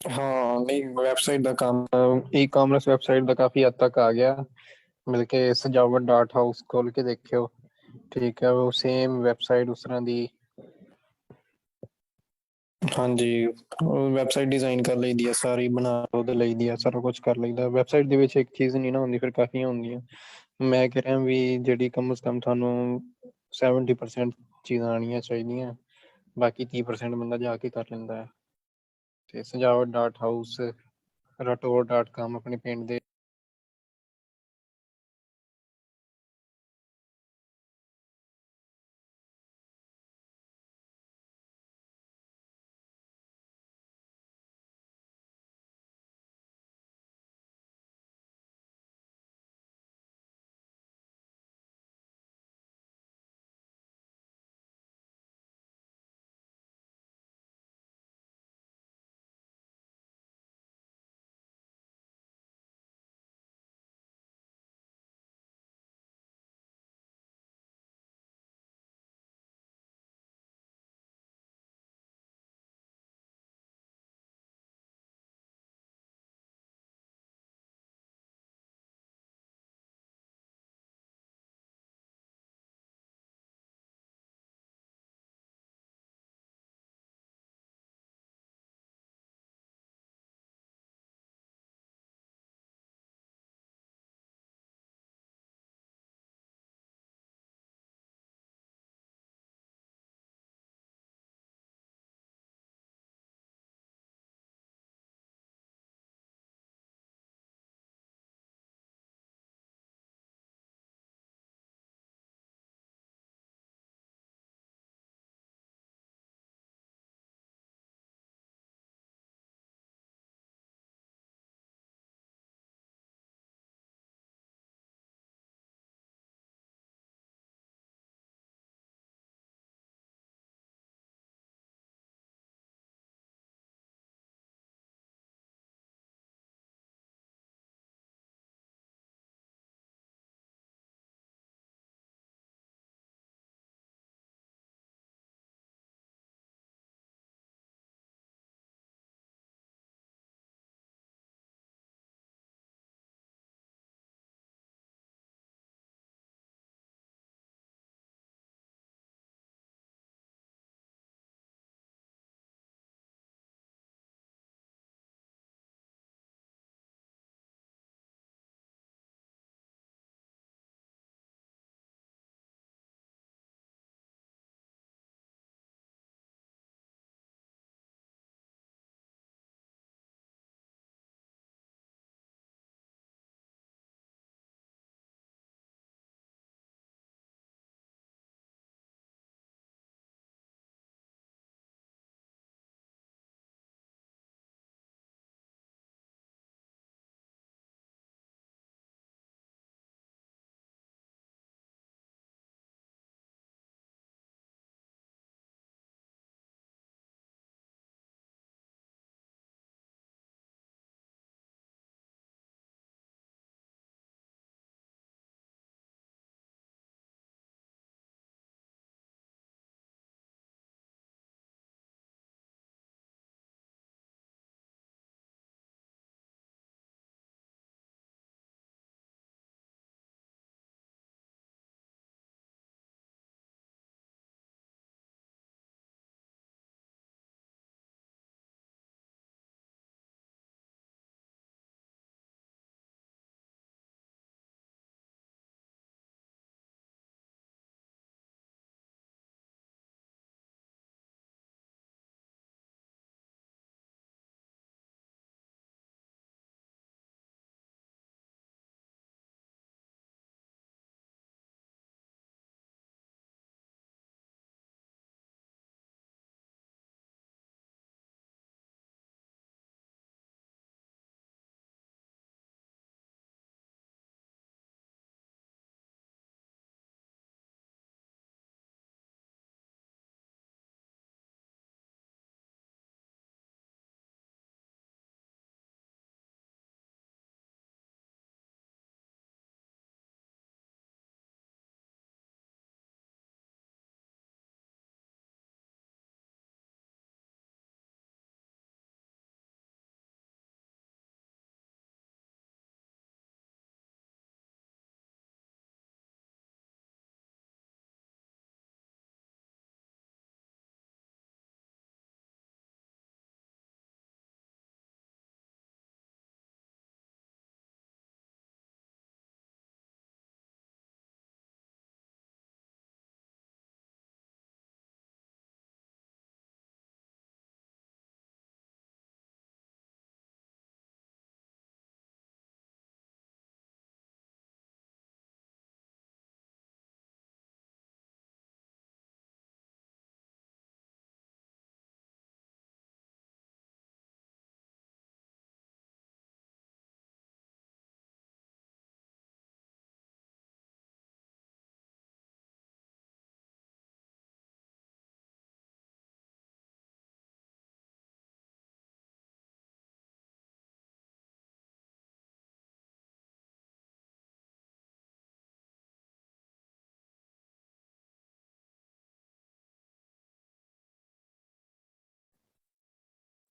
ਹਾਂ ਨਹੀਂ, ਵੈਬਸਾਈਟ ਦਾ ਕੰਮ ਈ ਕਾਮਰਸ ਵੈਬਸਾਈਟ ਦਾ ਕਾਫੀ ਹੱਦ ਤੱਕ ਆ ਗਿਆ। ਮਿਲ ਕੇ ਸਜਾਵਟ ਡਾਟ ਹਾਊਸ ਖੋਲ ਕੇ ਦੇਖਿਓ। ਠੀਕ ਹੈ, ਉਹ ਸੇਮ ਵੈਬਸਾਈਟ ਉਸ ਤਰ੍ਹਾਂ ਦੀ। ਹਾਂਜੀ, ਵੈਬਸਾਈਟ ਡਿਜ਼ਾਈਨ ਕਰ ਲਈਦੀ ਹੈ ਸਾਰੀ, ਬਣਾ ਉਹਦੇ ਲਈ ਦੀ ਹੈ, ਸਾਰਾ ਕੁਝ ਕਰ ਲਈਦਾ। ਵੈਬਸਾਈਟ ਦੇ ਵਿੱਚ ਇੱਕ ਚੀਜ਼ ਨਹੀਂ ਨਾ ਹੁੰਦੀ, ਫਿਰ ਕਾਫੀਆਂ ਹੁੰਦੀਆਂ। ਮੈਂ ਕਹਿ ਰਿਹਾ ਵੀ ਜਿਹੜੀ ਕਮ ਸੇ ਕਮ ਤੁਹਾਨੂੰ 70% ਚੀਜ਼ਾਂ ਆਉਣੀਆਂ ਚਾਹੀਦੀਆਂ, ਬਾਕੀ 30% ਬੰਦਾ ਜਾ ਕੇ ਕਰ ਲੈਂਦਾ ਹੈ। ਤੇ ਸਜਾਵਟ ਡਾਟ ਹਾਊਸ, ਰਟੋਰ ਡਾਟ ਕਾਮ ਆਪਣੇ ਪਿੰਡ ਦੇ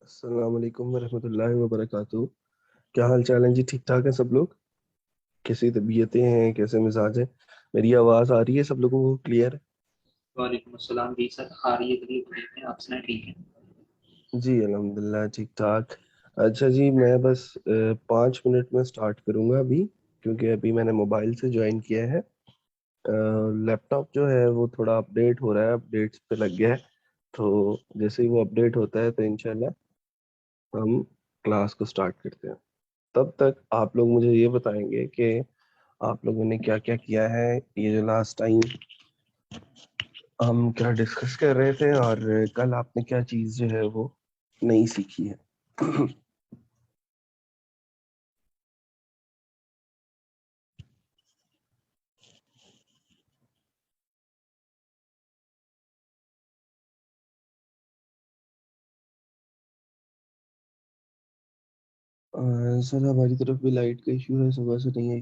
अस्सलाम वालेकुम वरहमतुल्लाहि वबरकातुहू। क्या हाल चाल है जी? ठीक ठाक है सब लोग? कैसी तबीयतें हैं, कैसे मिजाज है? मेरी आवाज आ रही है सब लोगों को क्लियर? वालेकुम अस्सलाम जी सर, आ रही है, करिए ठीक है, आप सुनाए ठीक है। जी अल्हम्दुलिल्लाह ठीक ठाक। अच्छा जी, मैं बस 5 मिनट में स्टार्ट करूंगा अभी, क्योंकि अभी मैंने मोबाइल से ज्वाइन किया है। लैपटॉप जो है वो थोड़ा अपडेट हो रहा है, अपडेट्स पे लग गया है। तो जैसे ही वो अपडेट होता है तो इंशाल्लाह हम क्लास को स्टार्ट करते हैं। तब तक आप लोग मुझे ये बताएंगे कि आप लोगों ने क्या क्या किया है। ये जो लास्ट टाइम हम क्या डिस्कस कर रहे थे, और कल आपने क्या चीज़ जो है वो नई सीखी है। सर हमारी तरफ भी लाइट का इशू है, सुबह से नहीं आई।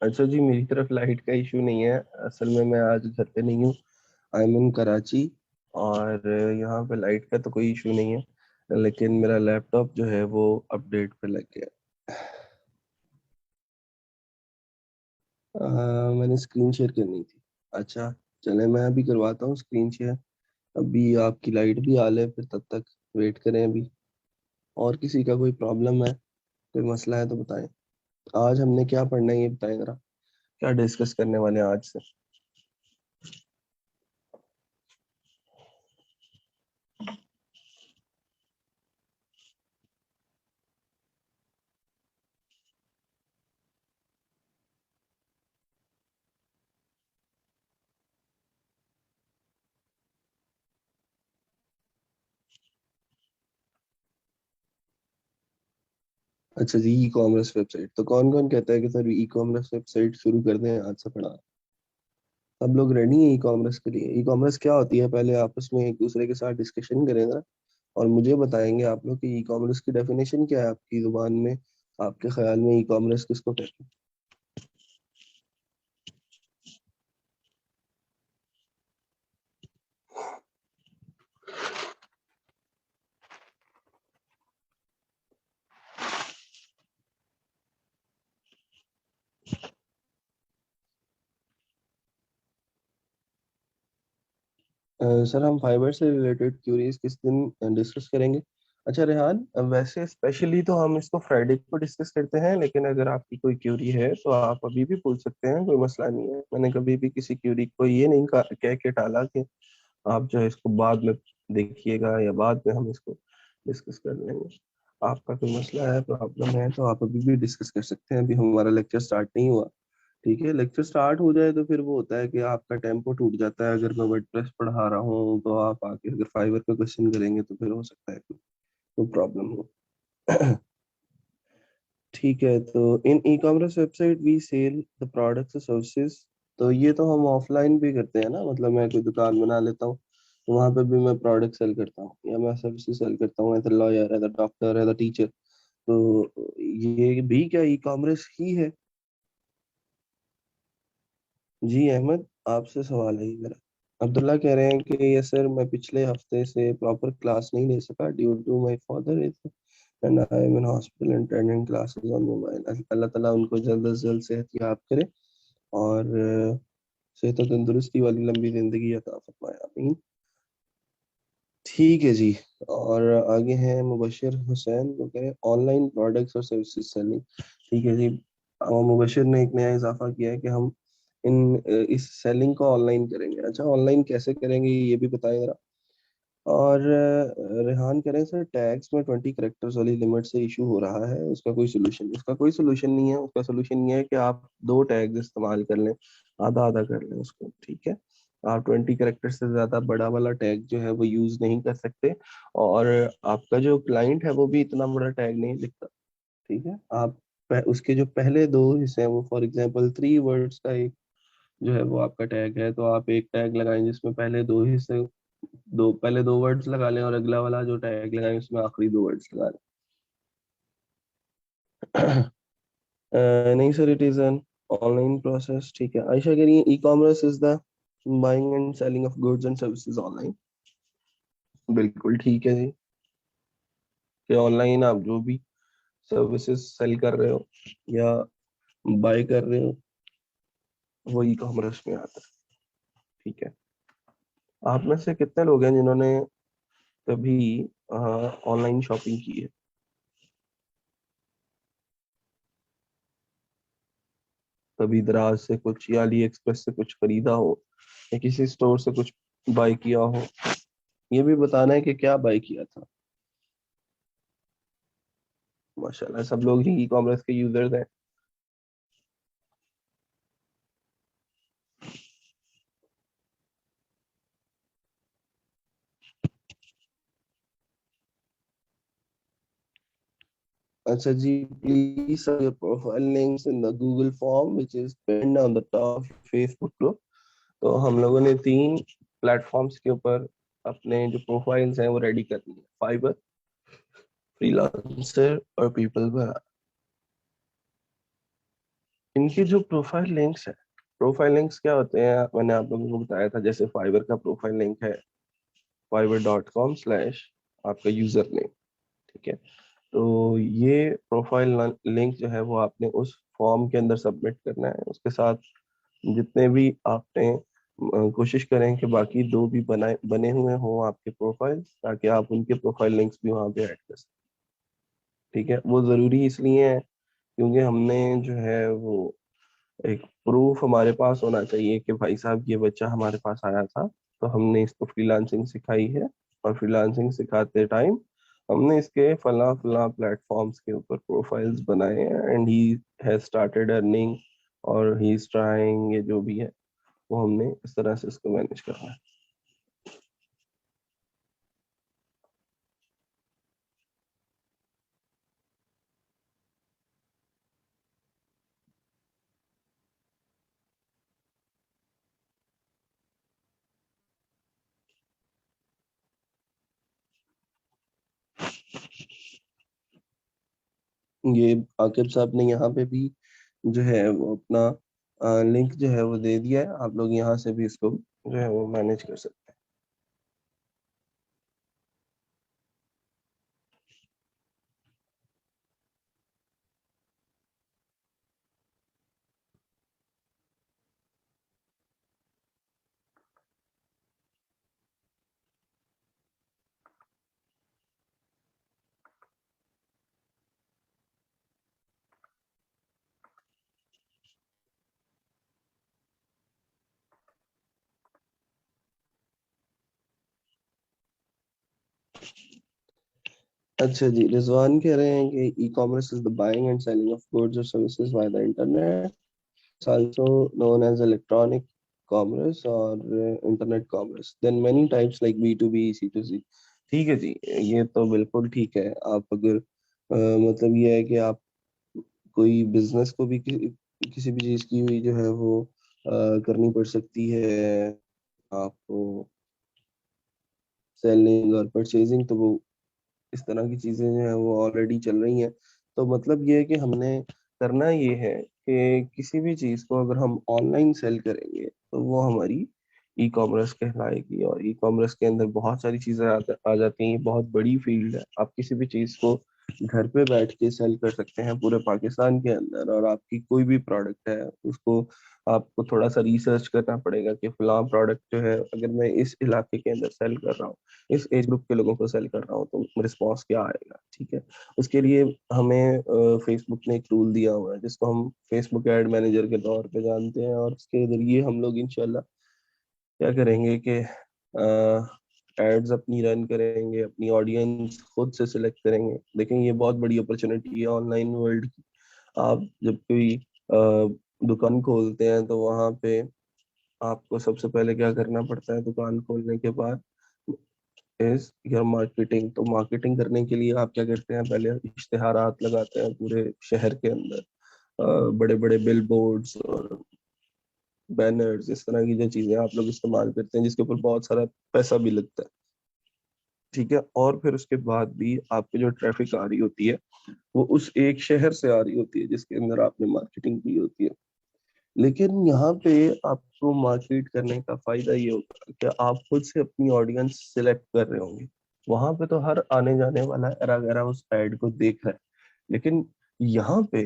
अच्छा जी, मेरी तरफ लाइट का इशू नहीं है। असल में मैं आज घर पे नहीं हूँ, आई एम इन कराची। और यहाँ पे लाइट का तो कोई इशू नहीं है, लेकिन मेरा लैपटॉप जो है वो अपडेट पे लग गया। मैंने स्क्रीन शेयर करनी थी। अच्छा, चले मैं अभी करवाता हूँ स्क्रीन शेयर। अभी आपकी लाइट भी आ ले, फिर तब तक वेट करें अभी। और किसी का कोई प्रॉब्लम है, कोई मसला है तो बताएं। आज हमने क्या पढ़ना है ये बताएं जरा, क्या डिस्कस करने वाले हैं आज से। अच्छा जी, ई कॉमर्स वेबसाइट, तो कौन कौन कहता है कि सर ई कॉमर्स वेबसाइट शुरू कर दें आज से पढ़ा? सब लोग रेडी हैं ई कॉमर्स के लिए? ई कॉमर्स क्या होती है, पहले आपस में एक दूसरे के साथ डिस्कशन करें जरा, और मुझे बताएंगे आप लोग कि ई कॉमर्स की डेफिनेशन क्या है आपकी जुबान में। आपके ख्याल में ई कॉमर्स किसको कहते हैं? सर हम फाइबर से रिलेटेड क्यूरीज किस दिन डिस्कस करेंगे? अच्छा रेहान, वैसे स्पेशली तो हम इसको फ्राइडे को डिस्कस करते हैं, लेकिन अगर आपकी कोई क्यूरी है तो आप अभी भी पूछ सकते हैं, कोई मसला नहीं है। मैंने कभी भी किसी क्यूरी को ये नहीं कह के टाला कि आप जो है इसको बाद में देखिएगा या बाद में हम इसको डिस्कस कर लेंगे। आपका कोई मसला है, प्रॉब्लम है, तो आप अभी भी डिस्कस कर सकते हैं। अभी हमारा लेक्चर स्टार्ट नहीं हुआ। ठीक है, लेक्चर स्टार्ट हो जाए तो फिर वो होता है कि आपका टेम्पो टूट जाता है। अगर मैं वर्डप्रेस पढ़ा रहा हूँ तो आप आके अगर फाइवर का क्वेश्चन करेंगे तो फिर हो सकता है कोई प्रॉब्लम हो। ठीक है, तो in e commerce website we sell the products और सर्विसेज। तो ये तो हम ऑफलाइन भी करते हैं ना, मतलब मैं कोई दुकान बना लेता हूँ तो वहां पे भी मैं प्रोडक्ट सेल करता हूँ या मैं सर्विसेज सेल करता हूँ, as a lawyer, as a doctor, as a teacher. तो ये भी क्या ई कॉमर्स ही है? जी अहमद, आपसे सवाल है ये मेरा। अब्दुल्ला कह रहे हैं कि यस सर, मैं पिछले हफ्ते से प्रॉपर क्लास नहीं ले सका due to my father is and I am in hospital and attending classes on mobile. अल्लाह ताला उनको जल्द से जल्द सेहत याब करे, और सेहत और तंदुरुस्ती वाली लंबी जिंदगी अता फरमाए, आमीन। ठीक है जी। और आगे हैं मुबशिर हुसैन, वो कह रहे हैं ऑनलाइन प्रोडक्ट्स और सर्विसेज सेलिंग। ठीक है जी। मुबशिर ने एक नया इजाफा किया है कि हम इस सेलिंग को ऑनलाइन करेंगे। अच्छा, ऑनलाइन कैसे करेंगे ये भी बताएं जरा। और रेहान कह रहे हैं सर टैग्स में 20 कैरेक्टर्स वाली लिमिट से इशू हो रहा है, उसका कोई सोल्यूशन? उसका कोई सोल्यूशन नहीं है। उसका सोल्यूशन ये है कि आप दो टैग्स इस्तेमाल कर लें, आधा आधा कर लें उसको। ठीक है, आप 20 कैरेक्टर से ज्यादा बड़ा वाला टैग जो है वो यूज नहीं कर सकते, और आपका जो क्लाइंट है वो भी इतना बड़ा टैग नहीं लिखता। ठीक है, आप उसके जो पहले दो हिस्से हैं, वो फॉर एग्जांपल 3 वर्ड्स का एक जो है वो आपका टैग है, तो आप एक टैग लगाएं जिसमें पहले दो हिस्से, पहले दो वर्ड्स लगा लें, और अगला वाला जो टैग लगाएं उसमें आखिरी दो वर्ड्स लगा लें। नहीं sir, it is an online process. ठीक है, आयशा कह रही है ई commerce is the buying and selling of goods and services online. बिल्कुल ठीक है जी। कि ऑनलाइन आप जो भी सर्विसेज सेल कर रहे हो या बाय कर रहे हो वो ई कॉमर्स में आता है। ठीक है, आप में से कितने लोग हैं जिन्होंने कभी ऑनलाइन शॉपिंग की है? कभी दराज से कुछ या अली एक्सप्रेस से कुछ खरीदा हो या किसी स्टोर से कुछ बाय किया हो? ये भी बताना है कि क्या बाय किया था। माशाल्लाह सब लोग ही ई कॉमर्स के यूजर्स हैं। अच्छा जी, please your profile links in the Google form which is pinned on the top of Facebook group। तो हम लोगों ने 3 प्लेटफॉर्म्स के ऊपर अपने जो प्रोफाइल्स हैं वो रेडी करनी है, फाइबर, फ्रीलांसर और पीपल पर। इनकी जो प्रोफाइल लिंक्स है, प्रोफाइल लिंक्स क्या होते हैं मैंने आप लोगों को बताया था। जैसे फाइबर का प्रोफाइल लिंक है fiverr.com/ आपका यूजर नेम। ठीक है, तो ये प्रोफाइल लिंक जो है वो आपने उस फॉर्म के अंदर सबमिट करना है। उसके साथ जितने भी आपने कोशिश करें कि बाकी 2 भी बने हुए हों आपके प्रोफाइल, ताकि आप उनके प्रोफाइल लिंक्स भी वहाँ पे ऐड कर सकें। ठीक है, वो ज़रूरी इसलिए है क्योंकि हमने जो है वो एक प्रूफ हमारे पास होना चाहिए कि भाई साहब ये बच्चा हमारे पास आया था, तो हमने इसको फ्रीलांसिंग सिखाई है और फ्रीलांसिंग सिखाते टाइम हमने इसके फला फला प्लेटफॉर्म्स के ऊपर प्रोफाइल्स बनाए हैं and he has started earning और ही इज ट्राइंग, ये जो भी है वो हमने इस तरह से इसको मैनेज करना है। ये आकिब साहब ने यहाँ पे भी जो है वो अपना लिंक जो है वो दे दिया है। आप लोग यहाँ से भी इसको जो है वो मैनेज कर सकते हैं। अच्छा जी, रिजवान कह रहे हैं कि e commerce is the buying and selling of goods और services via the internet, also known as electronic commerce or internet commerce, then many types like B2B, C2C। ठीक है जी, ये तो बिल्कुल ठीक है। आप अगर मतलब ये है कि आप कोई बिजनेस को भी किसी भी चीज की हुई जो है वो करनी पड़ सकती है आपको, सेलिंग और परचेजिंग, तो वो इस तरह की चीजें जो है वो ऑलरेडी चल रही हैं। तो मतलब ये है कि हमने करना ये है कि किसी भी चीज को अगर हम ऑनलाइन सेल करेंगे तो वो हमारी ई कॉमर्स कहलाएगी। और ई कॉमर्स के अंदर बहुत सारी चीजें आ जाती हैं। बहुत बड़ी फील्ड है। आप किसी भी चीज को घर पे बैठ के सेल कर सकते हैं पूरे पाकिस्तान के अंदर। और आपकी कोई भी प्रोडक्ट है उसको आपको थोड़ा सा रिसर्च करना पड़ेगा कि फलां प्रोडक्ट जो है अगर मैं इस इलाके के अंदर सेल कर रहा हूँ, इस एज ग्रुप के लोगों को सेल कर रहा हूँ, तो रिस्पॉन्स क्या आएगा। ठीक है, उसके लिए हमें फेसबुक ने एक टूल दिया हुआ है जिसको हम फेसबुक एड मैनेजर के तौर पे जानते हैं। और इसके जरिए हम लोग इंशाल्लाह क्या करेंगे कि एड्स अपनी रन करेंगे, अपनी ऑडियंस खुद से सिलेक्ट करेंगे। देखें, ये बहुत बड़ी अपॉर्चुनिटी है ऑनलाइन वर्ल्ड की। आप जब कोई दुकान खोलते हैं तो वहाँ पे आपको सबसे पहले क्या करना पड़ता है दुकान खोलने के बाद, इज योर मार्केटिंग। तो मार्केटिंग करने के लिए आप क्या करते हैं, पहले इश्तेहारात लगाते हैं पूरे शहर के अंदर, बड़े बड़े बिल बोर्ड्स और बैनर्स, इस तरह की जो चीजें आप लोग इस्तेमाल करते हैं जिसके ऊपर बहुत सारा पैसा भी लगता है। ठीक है, और फिर उसके बाद भी आपकी जो ट्रैफिक आ रही होती है वो उस एक शहर से आ रही होती है जिसके अंदर आपने मार्केटिंग की होती है। लेकिन यहाँ पे आपको मार्केट करने का फायदा ये होगा कि आप खुद से अपनी ऑडियंस सिलेक्ट कर रहे होंगे। वहां पे तो हर आने जाने वाला एरा वगैरह उस एड को देख रहा है। लेकिन यहाँ पे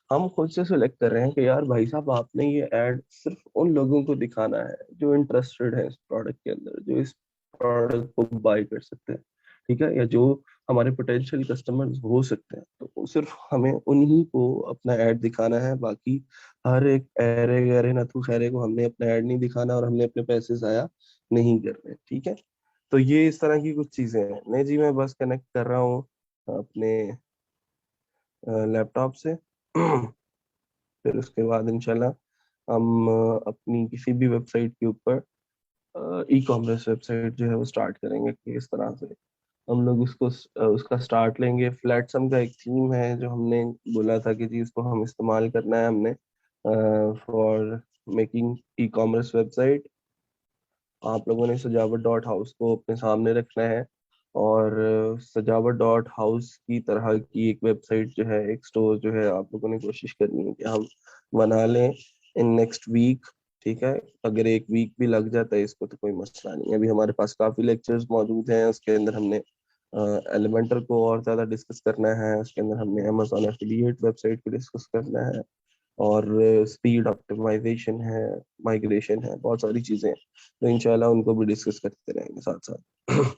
हम खुद से सिलेक्ट कर रहे हैं कि यार भाई साहब आपने ये ऐड सिर्फ उन लोगों को दिखाना है जो इंटरेस्टेड है इस प्रोडक्ट के अंदर, जो इस प्रोडक्ट को बाय कर सकते हैं, ठीक है, या जो हमारे पोटेंशियल कस्टमर्स हो सकते हैं, तो वो सिर्फ हमें उन्हीं को अपना ऐड दिखाना है। बाकी हर एक एरे गहरे नथु खैरे को हमने अपना ऐड नहीं दिखाना और हमने अपने पैसे जाया नहीं करने, ठीक है। तो ये इस तरह की कुछ चीजें हैं। नहीं जी, मैं बस कनेक्ट कर रहा हूँ अपने लैपटॉप से फिर उसके बाद इंशाल्लाह हम अपनी किसी भी वेबसाइट के ऊपर ई कॉमर्स वेबसाइट जो है वो स्टार्ट करेंगे कि इस तरह से हम लोग उसको उसका स्टार्ट लेंगे। फ्लैटसम का एक थीम है जो हमने बोला था कि जी उसको हम इस्तेमाल करना है हमने for making E commerce website. आप लोगों ने सजावट डॉट हाउस को अपने सामने रखना है और सजावट डॉट हाउस की तरह की एक वेबसाइट जो है, एक स्टोर जो है, आप लोगों ने कोशिश करनी है कि हम बना लें इन नेक्स्ट वीक, ठीक है। अगर एक वीक भी लग जाता है इसको तो कोई मसला नहीं है। अभी हमारे पास काफी लेक्चर्स मौजूद हैं, उसके अंदर हमने एलिमेंटर को और ज्यादा डिस्कस करना है, उसके अंदर हमने अमेजोन एफिलिएट वेबसाइट को डिस्कस करना है, और स्पीड ऑप्टिमाइजेशन है, माइग्रेशन है, बहुत सारी चीजें हैं। तो इंशाल्लाह उनको भी डिस्कस करते रहेंगे साथ साथ।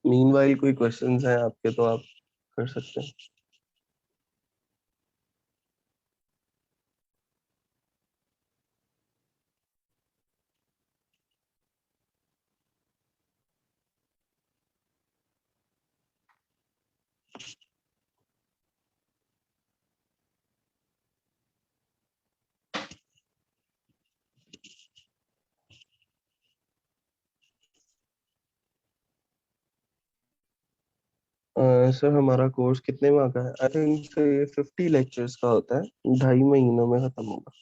मीनवाइल कोई क्वेश्चंस हैं आपके तो आप कर सकते हैं। सर हमारा कोर्स कितने माह का है? आई थिंक ये 50 लेक्चर्स का होता है, 2.5 महीनों में खत्म होगा।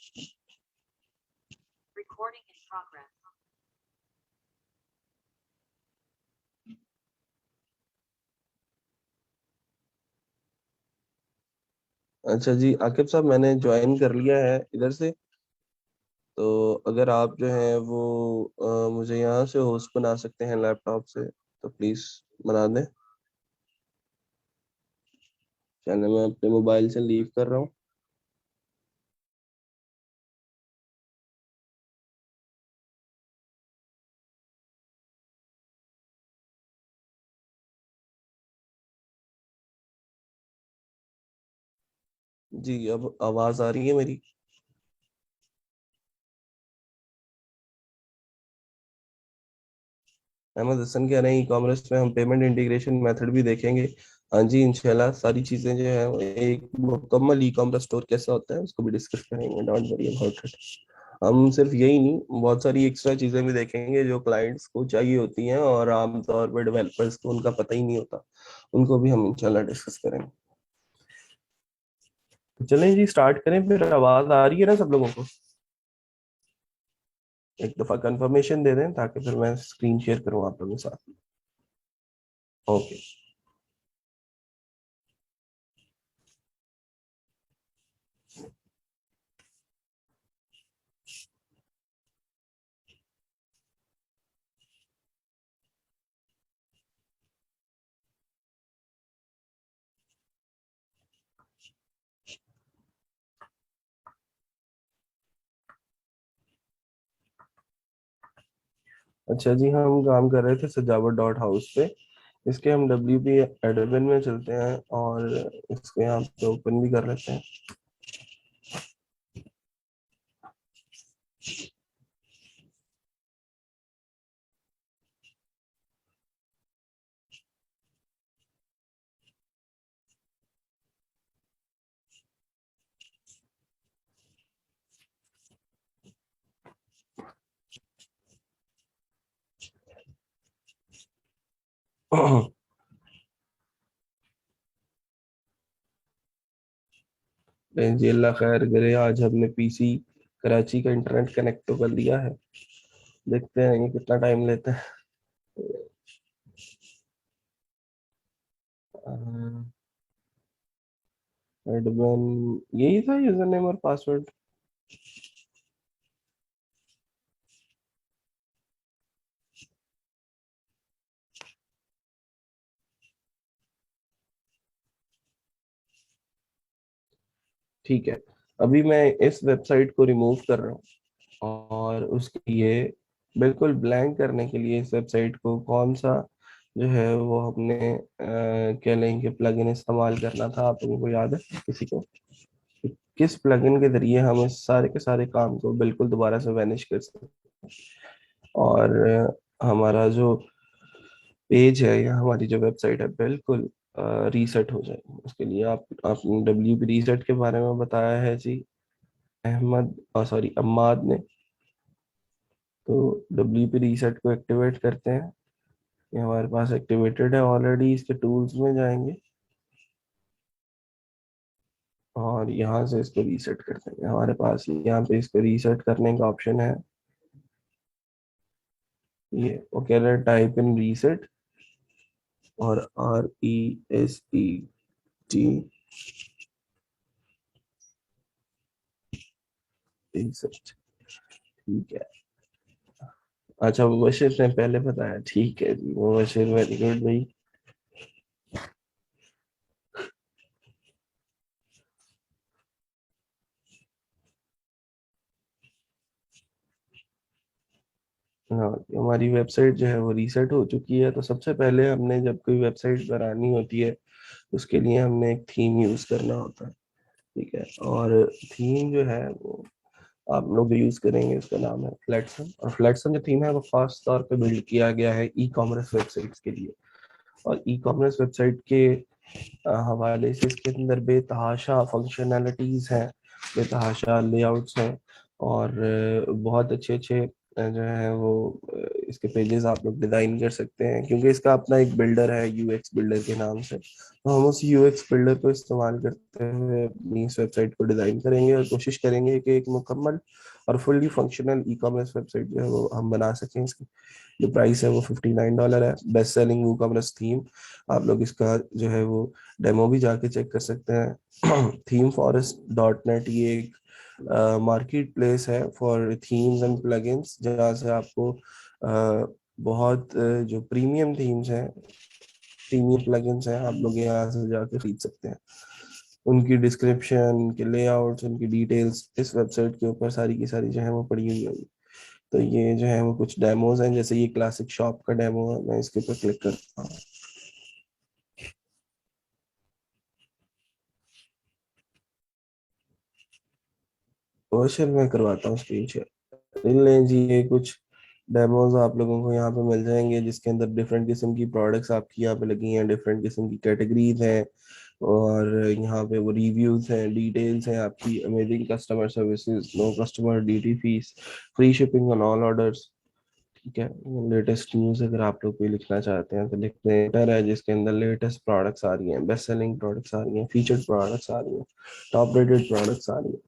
अच्छा जी आकिब साहब, मैंने ज्वाइन कर लिया है इधर से, तो अगर आप जो है वो मुझे यहाँ से होस्ट बना सकते हैं लैपटॉप से तो प्लीज बना दें। चलिए मैं अपने मोबाइल से लीव कर रहा हूँ। जी अब आवाज आ रही है मेरी? अहमद हसन कह रहे हैं ई कॉमर्स में हम पेमेंट इंटीग्रेशन मेथड भी देखेंगे। हाँ जी इंशाल्लाह सारी चीजें जो है वो एक मुकम्मल ई कॉमर्स स्टोर कैसा होता है उसको भी डिस्कस करेंगे, डोंट वरी अबाउट इट। हम सिर्फ यही नहीं, बहुत सारी एक्स्ट्रा चीजें भी देखेंगे जो क्लाइंट्स को चाहिए होती हैं और आमतौर पर डेवलपर्स को उनका पता ही नहीं होता, उनको भी हम इंशाल्लाह डिस्कस करेंगे। चलें जी स्टार्ट करें फिर। आवाज आ रही है ना सब लोगों को? एक दफा कंफर्मेशन दे दें ताकि फिर मैं स्क्रीन शेयर करूँ आप लोगों के साथ। ओके। अच्छा जी, हम काम कर रहे थे सजावट डॉट हाउस पे। इसके हम WP एडमिन में चलते हैं और इसको यहाँ पे ओपन भी कर लेते हैं। जी अल्लाह खैर करे, आज हमने पीसी कराची का इंटरनेट कनेक्ट तो कर लिया है, देखते हैं ये कितना टाइम लेता है। एडमिन यही था यूजर नेम और पासवर्ड। ठीक है, अभी मैं इस वेबसाइट को रिमूव कर रहा हूँ और उसके लिए बिल्कुल ब्लैंक करने के लिए इस वेबसाइट को कौन सा जो है वो हमने क्या लेंगे प्लगइन इस्तेमाल करना था, आप लोगों को याद है किसी को? किस प्लगइन के जरिए हम इस सारे के सारे काम को बिल्कुल दोबारा से वैनिश कर सकते हैं और हमारा जो पेज है या हमारी जो वेबसाइट है बिल्कुल रीसेट हो जाए। उसके लिए आपने WP रीसेट के बारे में बताया है जी अहमद, सॉरी अम्माद ने। तो WP रीसेट को एक्टिवेट करते हैं, ये हमारे पास एक्टिवेटेड है ऑलरेडी। इसके टूल्स में जाएंगे और यहाँ से इसको रीसेट कर देंगे। हमारे पास यहाँ पे इसको रीसेट करने का ऑप्शन है, ये वो कह रहे हैं टाइप इन रीसेट और RESET रीसेट। ठीक है, अच्छा मुबशिर ने पहले बताया, ठीक है जी मुबशिर, वेरी गुड भाई। हाँ, हमारी वेबसाइट जो है वो रीसेट हो चुकी है। तो सबसे पहले हमने जब कोई वेबसाइट बनानी होती है उसके लिए हमने एक थीम यूज करना होता है, ठीक है। और थीम जो है वो आप लोग जो यूज करेंगे उसका नाम है फ्लैटसन। और फ्लैटसन जो थीम है वो खास तौर पे बिल्ड किया गया है ई कॉमर्स वेबसाइट्स के लिए। और ई कॉमर्स वेबसाइट के हवाले से इसके अंदर बेतहाशा फंक्शनैलिटीज हैं, बेतहाशा लेआउट्स हैं और बहुत अच्छे अच्छे जो है वो इसके पेजेस आप लोग डिजाइन कर सकते हैं, क्योंकि इसका अपना एक बिल्डर है यूएक्स बिल्डर के नाम से। तो हम उस यूएक्स बिल्डर को इस्तेमाल करते हुए अपनी इस वेबसाइट को डिजाइन करेंगे और कोशिश करेंगे कि एक मुकम्मल और फुल्ली फंक्शनल ई कॉमर्स वेबसाइट जो है वो हम बना सकें। इसकी जो प्राइस है वो $59 है। Best selling e commerce theme, आप लोग इसका जो है वो डेमो भी जाके चेक कर सकते हैं। थीम फॉरेस्ट डॉट नेट ये एक मार्केट प्लेस है फॉर थीम्स एंड प्लगइन्स, जहाँ से आपको बहुत जो प्रीमियम थीम्स हैं, प्रीमियम प्लगइन्स हैं, आप लोग यहाँ से जाके खरीद सकते हैं। उनकी डिस्क्रिप्शन, उनके लेआउट्स, उनकी डिटेल्स इस वेबसाइट के ऊपर सारी की सारी जो है वो पड़ी हुई होगी। तो ये जो है वो कुछ डेमोज हैं, जैसे ये क्लासिक शॉप का डेमो है, मैं इसके ऊपर क्लिक करता हूँ। क्वेश्चन मैं करवाता हूँ स्क्रीन शेयर। लें जी, ये कुछ डेमोज आप लोगों को यहाँ पे मिल जाएंगे जिसके अंदर डिफरेंट किस्म की प्रोडक्ट्स आपकी यहाँ पे लगी हैं, डिफरेंट किस्म की कैटेगरीज हैं और यहाँ पे वो रिव्यूज हैं, डिटेल्स हैं आपकी, amazing customer services, no customer duty fees, free shipping on all orders. ठीक है, लेटेस्ट न्यूज़ अगर आप लोग कोई लिखना चाहते हैं तो लिखते हैं ट्विटर है जिसके अंदर लेटेस्ट प्रोडक्ट्स आ रही हैं, बेस्ट सेलिंग प्रोडक्ट्स आ रही हैं, फीचर्ड प्रोडक्ट्स आ रही हैं, टॉप रेटेड प्रोडक्ट्स आ रही हैं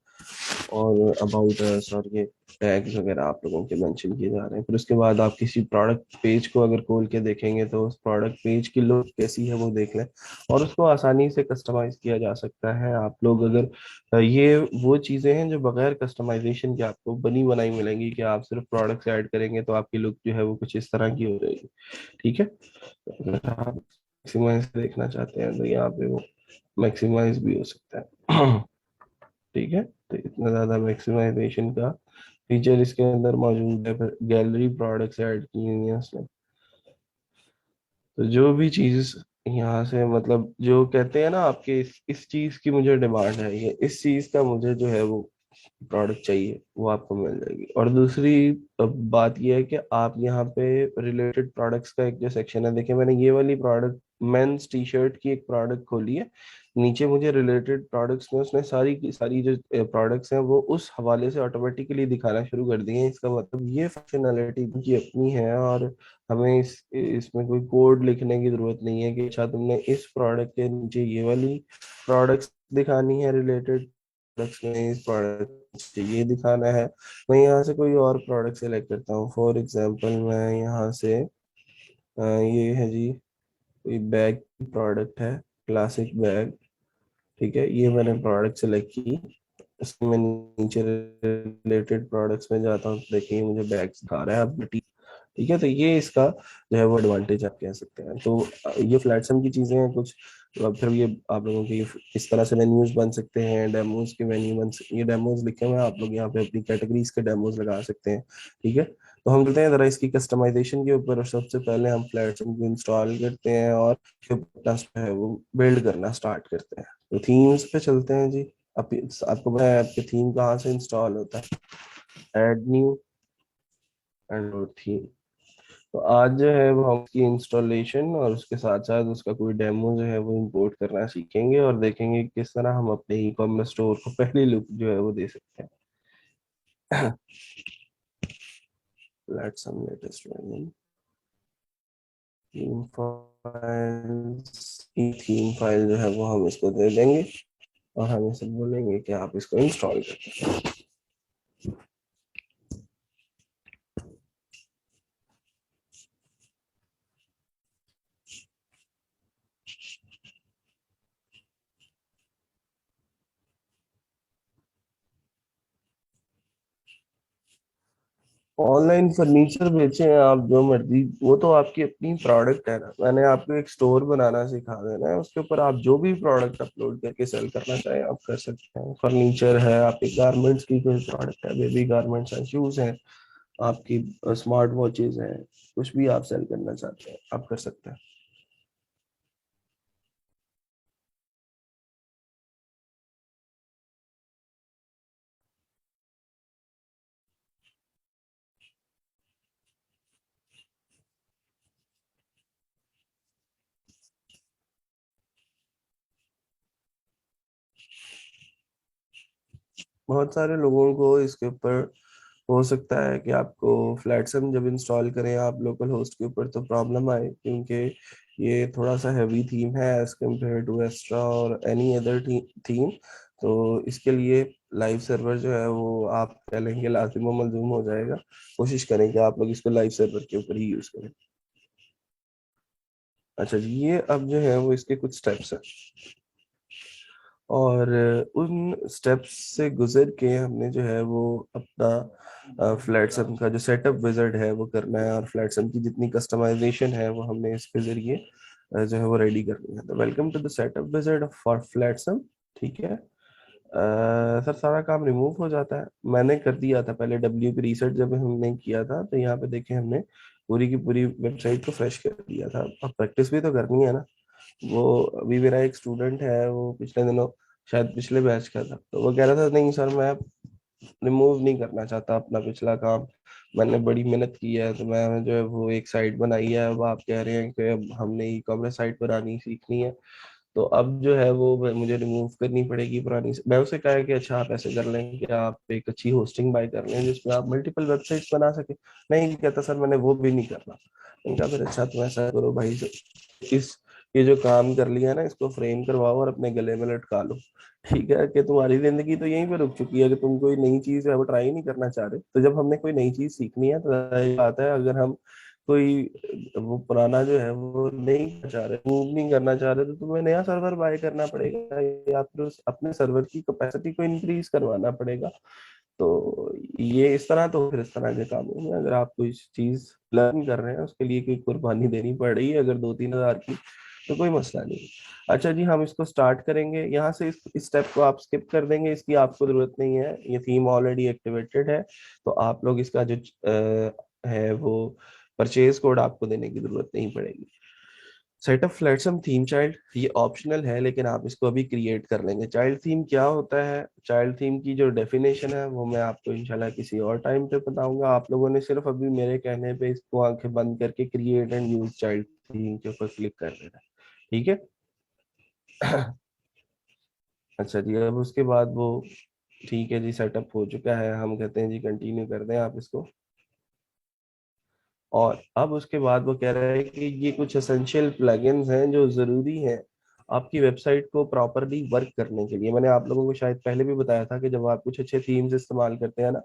और अबाउट अस और ये टैग्स वगैरह आप लोगों के मेंशन किए जा रहे हैं। फिर उसके बाद आप किसी प्रोडक्ट पेज को अगर खोल के देखेंगे तो उस प्रोडक्ट पेज की लुक कैसी है वो देख लें और उसको आसानी से कस्टमाइज किया जा सकता है। आप लोग अगर ये वो चीज़ें हैं जो बगैर कस्टमाइजेशन के आपको बनी बनाई मिलेंगी, कि आप सिर्फ प्रोडक्ट्स ऐड करेंगे तो आपकी लुक जो है वो कुछ इस तरह की हो जाएगी। ठीक है, तो अगर आप मैक्सिमाइज देखना चाहते हैं तो यहाँ पे वो मैक्सिमाइज भी हो सकता है। ठीक है, तो इतना ज्यादा मैक्सिमाइजेशन का फीचर इसके अंदर मौजूद है। फिर गैलरी प्रोडक्ट्स ऐड की हुई हैं इसमें। तो जो भी चीज यहाँ से मतलब जो कहते हैं ना आपके इस चीज की मुझे डिमांड है, ये इस चीज का मुझे जो है वो प्रोडक्ट चाहिए, वो आपको मिल जाएगी। और दूसरी बात ये है कि आप यहाँ पे रिलेटेड प्रोडक्ट्स का एक जो सेक्शन है, देखिए मैंने ये वाली प्रोडक्ट मेंस टी शर्ट की एक प्रोडक्ट खोली है, नीचे मुझे रिलेटेड प्रोडक्ट्स में उसने सारी की सारी जो प्रोडक्ट्स हैं वो उस हवाले से ऑटोमेटिकली दिखाना शुरू कर दिए हैं। इसका मतलब ये फंक्शनैलिटी की अपनी है और हमें इसमें कोई कोड लिखने की जरूरत नहीं है कि अच्छा तुमने इस प्रोडक्ट के नीचे ये वाली प्रोडक्ट्स दिखानी है रिलेटेड प्रोडक्ट्स में इस प्रोडक्ट ये दिखाना है, मैं यहाँ से कोई और प्रोडक्ट सेलेक्ट करता हूँ। फॉर एग्जांपल मैं यहाँ से ये है जी कोई बैग प्रोडक्ट है, क्लासिक बैग, ठीक है, ये मैंने प्रोडक्ट सेलेक्ट की। इसमें मैं नीचे रिलेटेड प्रोडक्ट्स में जाता हूँ तो देखिए मुझे बैग्स दिखा रहा है अब, ठीक है। तो ये इसका जो है वो एडवांटेज आप कह सकते हैं। तो ये फ्लैटसम की चीजें हैं कुछ। तो अब फिर ये आप लोगों के इस तरह से मेन्यूज बन सकते हैं, डेमोज के मेन्यू ये डेमोज लिखे हुए हैं, आप लोग यहाँ पे अपनी कैटेगरीज के डेमोज लगा सकते हैं, ठीक है। तो हम चलते हैं जरा इसकी कस्टमाइजेशन के ऊपर, और सबसे पहले हम फ्लैटसम को इंस्टॉल करते हैं और फिर अपना जो है वो बिल्ड करना स्टार्ट करते हैं। तो थीम्स पे चलते हैं जी। आपको पता है आपके थीम कहाँ से इंस्टॉल होता है, ऐड न्यू एंड थीम। तो आज जो है वो हम उसकी इंस्टॉलेशन और उसके साथ साथ उसका कोई डेमो जो है वो इंपोर्ट करना सीखेंगे और देखेंगे कि किस तरह हम अपने ई कॉमर्स स्टोर को पहली लुक जो है वो दे सकते हैं। Let's some latest theme files, theme file जो है वो हम इसको दे देंगे और हम इसे बोलेंगे कि आप इसको इंस्टॉल करें। ऑनलाइन फर्नीचर बेचे हैं आप जो मर्जी, वो तो आपकी अपनी प्रोडक्ट है ना। मैंने आपको एक स्टोर बनाना सिखा देना है, उसके ऊपर आप जो भी प्रोडक्ट अपलोड करके सेल करना चाहें आप कर सकते हैं। फर्नीचर है, आपके गारमेंट्स की कोई प्रोडक्ट है, बेबी गारमेंट्स हैं, शूज हैं, आपकी स्मार्ट वॉचेज हैं, कुछ भी आप सेल करना चाहते हैं आप कर सकते हैं। बहुत सारे लोगों को इसके ऊपर हो सकता है कि आपको फ्लैटसम जब इंस्टॉल करें आप लोकल होस्ट के ऊपर तो प्रॉब्लम आए, क्योंकि ये थोड़ा सा हैवी थीम है एज कम्पेयर टू एस्ट्रा और एनी अदर थीम। तो इसके लिए लाइव सर्वर जो है वो आप कह लेंगे लाजिम व मलजूम हो जाएगा। कोशिश करें कि आप लोग इसको लाइव सर्वर के ऊपर ही यूज करें। अच्छा जी, ये अब जो है वो इसके कुछ स्टेप्स हैं और उन स्टेप्स से गुजर के हमने जो है वो अपना फ्लैटसम का जो सेटअप विजार्ड है वो करना है और फ्लैटसम की जितनी कस्टमाइजेशन है वो हमने इसके जरिए जो है वो रेडी करनी है। तो welcome to the setup wizard for Flatsome, ठीक है। सर सारा काम रिमूव हो जाता है, मैंने कर दिया था पहले डब्ल्यू की रिसर्च जब हमने किया था, तो यहाँ पे देखे हमने पूरी की पूरी वेबसाइट को फ्रेश कर दिया था। अब प्रैक्टिस भी तो करनी है ना। वो अभी मेरा एक स्टूडेंट है, वो पिछले दिनों शायद पिछले बैच का था, तो वो कह रहा था नहीं सर मैं रिमूव नहीं करना चाहता अपना पिछला काम, मैंने बड़ी मेहनत की है। तो मैं जो है वो एक साइट बनाई है, अब आप कह रहे हैं कि अब हमने ई कॉमर्स साइट बनानी सीखनी है, तो अब जो है वो मुझे रिमूव करनी पड़ेगी पुरानी से। मैं उसे कहा कि अच्छा आप ऐसे कर लें कि आप एक अच्छी होस्टिंग बाय कर लें जिसमें आप मल्टीपल वेबसाइट्स बना सके। नहीं कहता सर मैंने वो भी नहीं करना। मैंने कहा फिर अच्छा तुम ऐसा करो भाई, इस ये जो काम कर लिया ना इसको फ्रेम करवाओ और अपने गले में लटका लो, ठीक है। कि तुम्हारी जिंदगी तो यहीं पे रुक चुकी है कि तुम कोई नई चीज है वो ट्राई नहीं करना चाह रहे। तो जब हमने कोई नई चीज सीखनी है तो जाहिर बात है अगर हम कोई वो पुराना जो है वो नहीं करना चाह रहे, मूव नहीं करना चाह रहे, तो तुम्हें नया सर्वर बाय करना पड़ेगा या फिर अपने सर्वर की कैपेसिटी को इंक्रीज करवाना पड़ेगा। तो ये इस तरह, तो फिर इस तरह के कामों में अगर आप कोई चीज लर्न कर रहे हैं उसके लिए कोई कुर्बानी देनी पड़ रही है अगर 2-3 हज़ार की, तो कोई मसला नहीं। अच्छा जी, हम इसको स्टार्ट करेंगे यहाँ से। इस स्टेप को आप स्किप कर देंगे, इसकी आपको जरूरत नहीं है, ये थीम ऑलरेडी एक्टिवेटेड है। तो आप लोग इसका जो है वो परचेज कोड आपको देने की जरूरत नहीं पड़ेगी। सेटअप फ्लैटसम थीम चाइल्ड ये ऑप्शनल है, लेकिन आप इसको अभी क्रिएट कर लेंगे। चाइल्ड थीम क्या होता है, चाइल्ड थीम की जो डेफिनेशन है वो मैं आपको इंशाल्लाह किसी और टाइम पे बताऊंगा। आप लोगों ने सिर्फ अभी मेरे कहने पे इसको आंखें बंद करके create and use child theme के ऊपर क्लिक कर देना है, ठीक है। अच्छा जी, अब उसके बाद वो ठीक है जी, सेटअप हो चुका है, हम कहते हैं जी कंटिन्यू कर दें आप इसको। और अब उसके बाद वो कह रहा है कि ये कुछ एसेंशियल प्लगइन्स हैं जो ज़रूरी हैं आपकी वेबसाइट को प्रॉपरली वर्क करने के लिए। मैंने आप लोगों को शायद पहले भी बताया था कि जब आप कुछ अच्छे थीम्स इस्तेमाल करते हैं ना,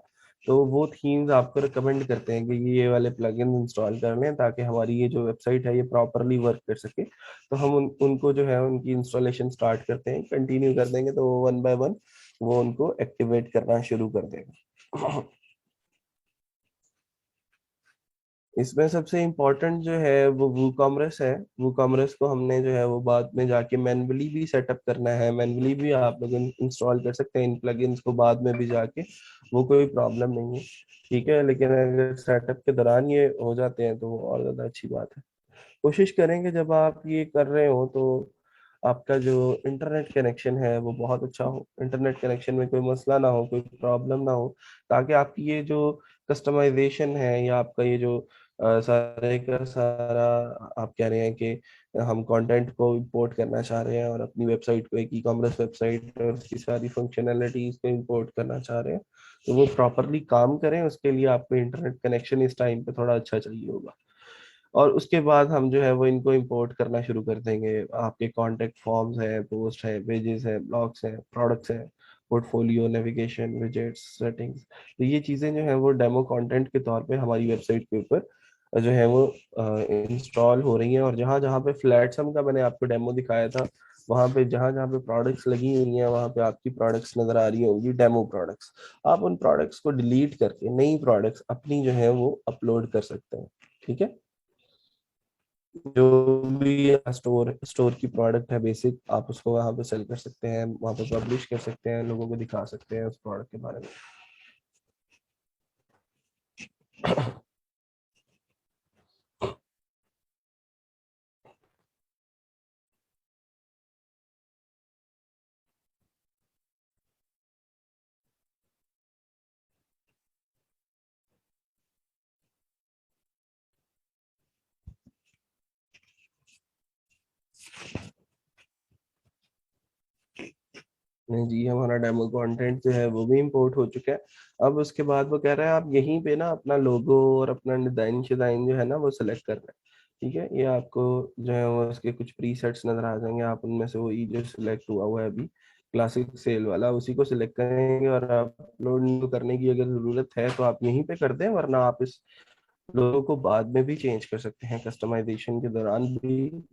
तो वो थीम्स आपको रिकमेंड करते हैं कि ये वाले प्लगइन इंस्टॉल कर लें ताकि हमारी ये जो वेबसाइट है ये प्रॉपरली वर्क कर सके। तो हम उनको जो है उनकी इंस्टॉलेशन स्टार्ट करते हैं, कंटिन्यू कर देंगे तो वो 1 बाय 1 वो उनको एक्टिवेट करना शुरू कर देगा। इसमें सबसे इम्पोर्टेंट जो है वो वूकॉमर्स है। वूकॉमर्स को हमने जो है वो बाद में जाके मैन्युअली भी सेटअप करना है, मैन्युअली भी आप लोग इंस्टॉल कर सकते हैं इन प्लगइन्स को बाद में भी जाके, वो कोई प्रॉब्लम नहीं है, ठीक है। लेकिन अगर सेटअप के दौरान ये हो जाते हैं तो वो और ज्यादा अच्छी बात है। कोशिश करेंगे जब आप ये कर रहे हो तो आपका जो इंटरनेट कनेक्शन है वो बहुत अच्छा हो, इंटरनेट कनेक्शन में कोई मसला ना हो, कोई प्रॉब्लम ना हो, ताकि आपकी ये जो कस्टमाइजेशन है या आपका ये जो सारे का सारा आप कह रहे हैं कि हम कंटेंट को इंपोर्ट करना चाह रहे हैं और अपनी वेबसाइट को एक ई कॉमर्स वेबसाइट और उसकी सारी फंक्शनैलिटीज को इंपोर्ट करना चाह रहे हैं, तो वो प्रॉपरली काम करें। उसके लिए आपको इंटरनेट कनेक्शन इस टाइम पे थोड़ा अच्छा चाहिए होगा। और उसके बाद हम जो है वो इनको इंपोर्ट करना शुरू कर देंगे। आपके कांटेक्ट फॉर्म्स है, पोस्ट है, पेजेस है, ब्लॉग्स है, प्रोडक्ट्स है, पोर्टफोलियो, नेविगेशन, विजेट्स, सेटिंग्स, तो ये चीजें जो है वो डेमो कंटेंट के तौर पे हमारी वेबसाइट के ऊपर जो है वो इंस्टॉल हो रही हैं। और जहाँ जहाँ पे फ्लैटसम का मैंने आपको डेमो दिखाया था, वहाँ पे जहाँ जहाँ पे प्रोडक्ट्स लगी हुई हैं वहाँ पे आपकी प्रोडक्ट्स नजर आ रही होंगी, डेमो प्रोडक्ट्स। आप उन प्रोडक्ट्स को डिलीट करके नई प्रोडक्ट्स अपनी जो है वो अपलोड कर सकते हैं, ठीक है। जो भी स्टोर स्टोर की प्रोडक्ट है बेसिक, आप उसको वहां पे सेल कर सकते हैं, वहां पे पब्लिश कर सकते हैं, लोगों को दिखा सकते हैं उस प्रोडक्ट के बारे में। नहीं जी, हमारा डेमो कंटेंट जो है वो भी इंपोर्ट हो चुका है। अब उसके बाद वो कह रहा है आप यहीं पे ना अपना लोगो और अपना डिजाइन शिजाइन जो है ना वो सिलेक्ट कर रहे हैं, ठीक है। ये आपको जो है वो उसके कुछ प्रीसेट्स नजर आ जाएंगे, आप उनमें से वही जो सिलेक्ट हुआ हुआ है अभी क्लासिक सेल वाला उसी को सिलेक्ट करेंगे। और अपलोड करने की अगर जरूरत है तो आप यहीं पे कर दें, वरना आप इस लोगो को बाद में भी चेंज कर सकते हैं, कस्टमाइजेशन के दौरान भी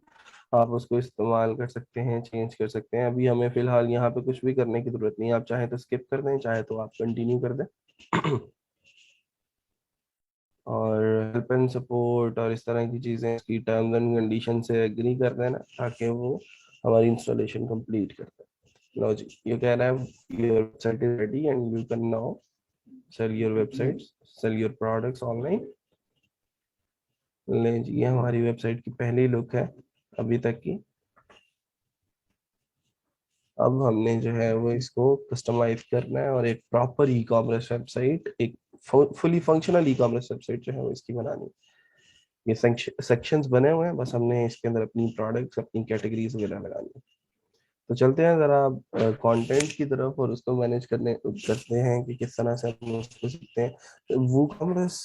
आप उसको इस्तेमाल कर सकते हैं, चेंज कर सकते हैं। अभी हमें फिलहाल यहाँ पे कुछ भी करने की जरूरत नहीं है, आप चाहे तो स्किप कर दें, चाहे तो आप कंटिन्यू कर दें। और हेल्प एंड सपोर्ट और इस तरह की चीजें इसकी टर्म्स एंड कंडीशन से एग्री कर देना ताकि वो हमारी इंस्टॉलेशन कंप्लीट कर दे। लो जी, ये कह रहा है your website is ready and you can now sell your website, sell your products online. ले जी, ये हमारी वेबसाइट की पहली लुक है अभी तक की। अब हमने जो है वो इसको कस्टमाइज करना है और एक प्रॉपर ई कॉमर्स वेबसाइट, एक फुली फंक्शनल ई कॉमर्स वेबसाइट जो है वो इसकी बनानी है। ये सेक्शंस बने हुए हैं, बस हमने इसके अंदर अपनी प्रोडक्ट्स, अपनी कैटेगरीज वगैरह लगानी है। तो चलते हैं जरा कंटेंट की तरफ और उसको मैनेज करते हैं कि किस तरह से हम उसको सीखते हैं। वूकॉमर्स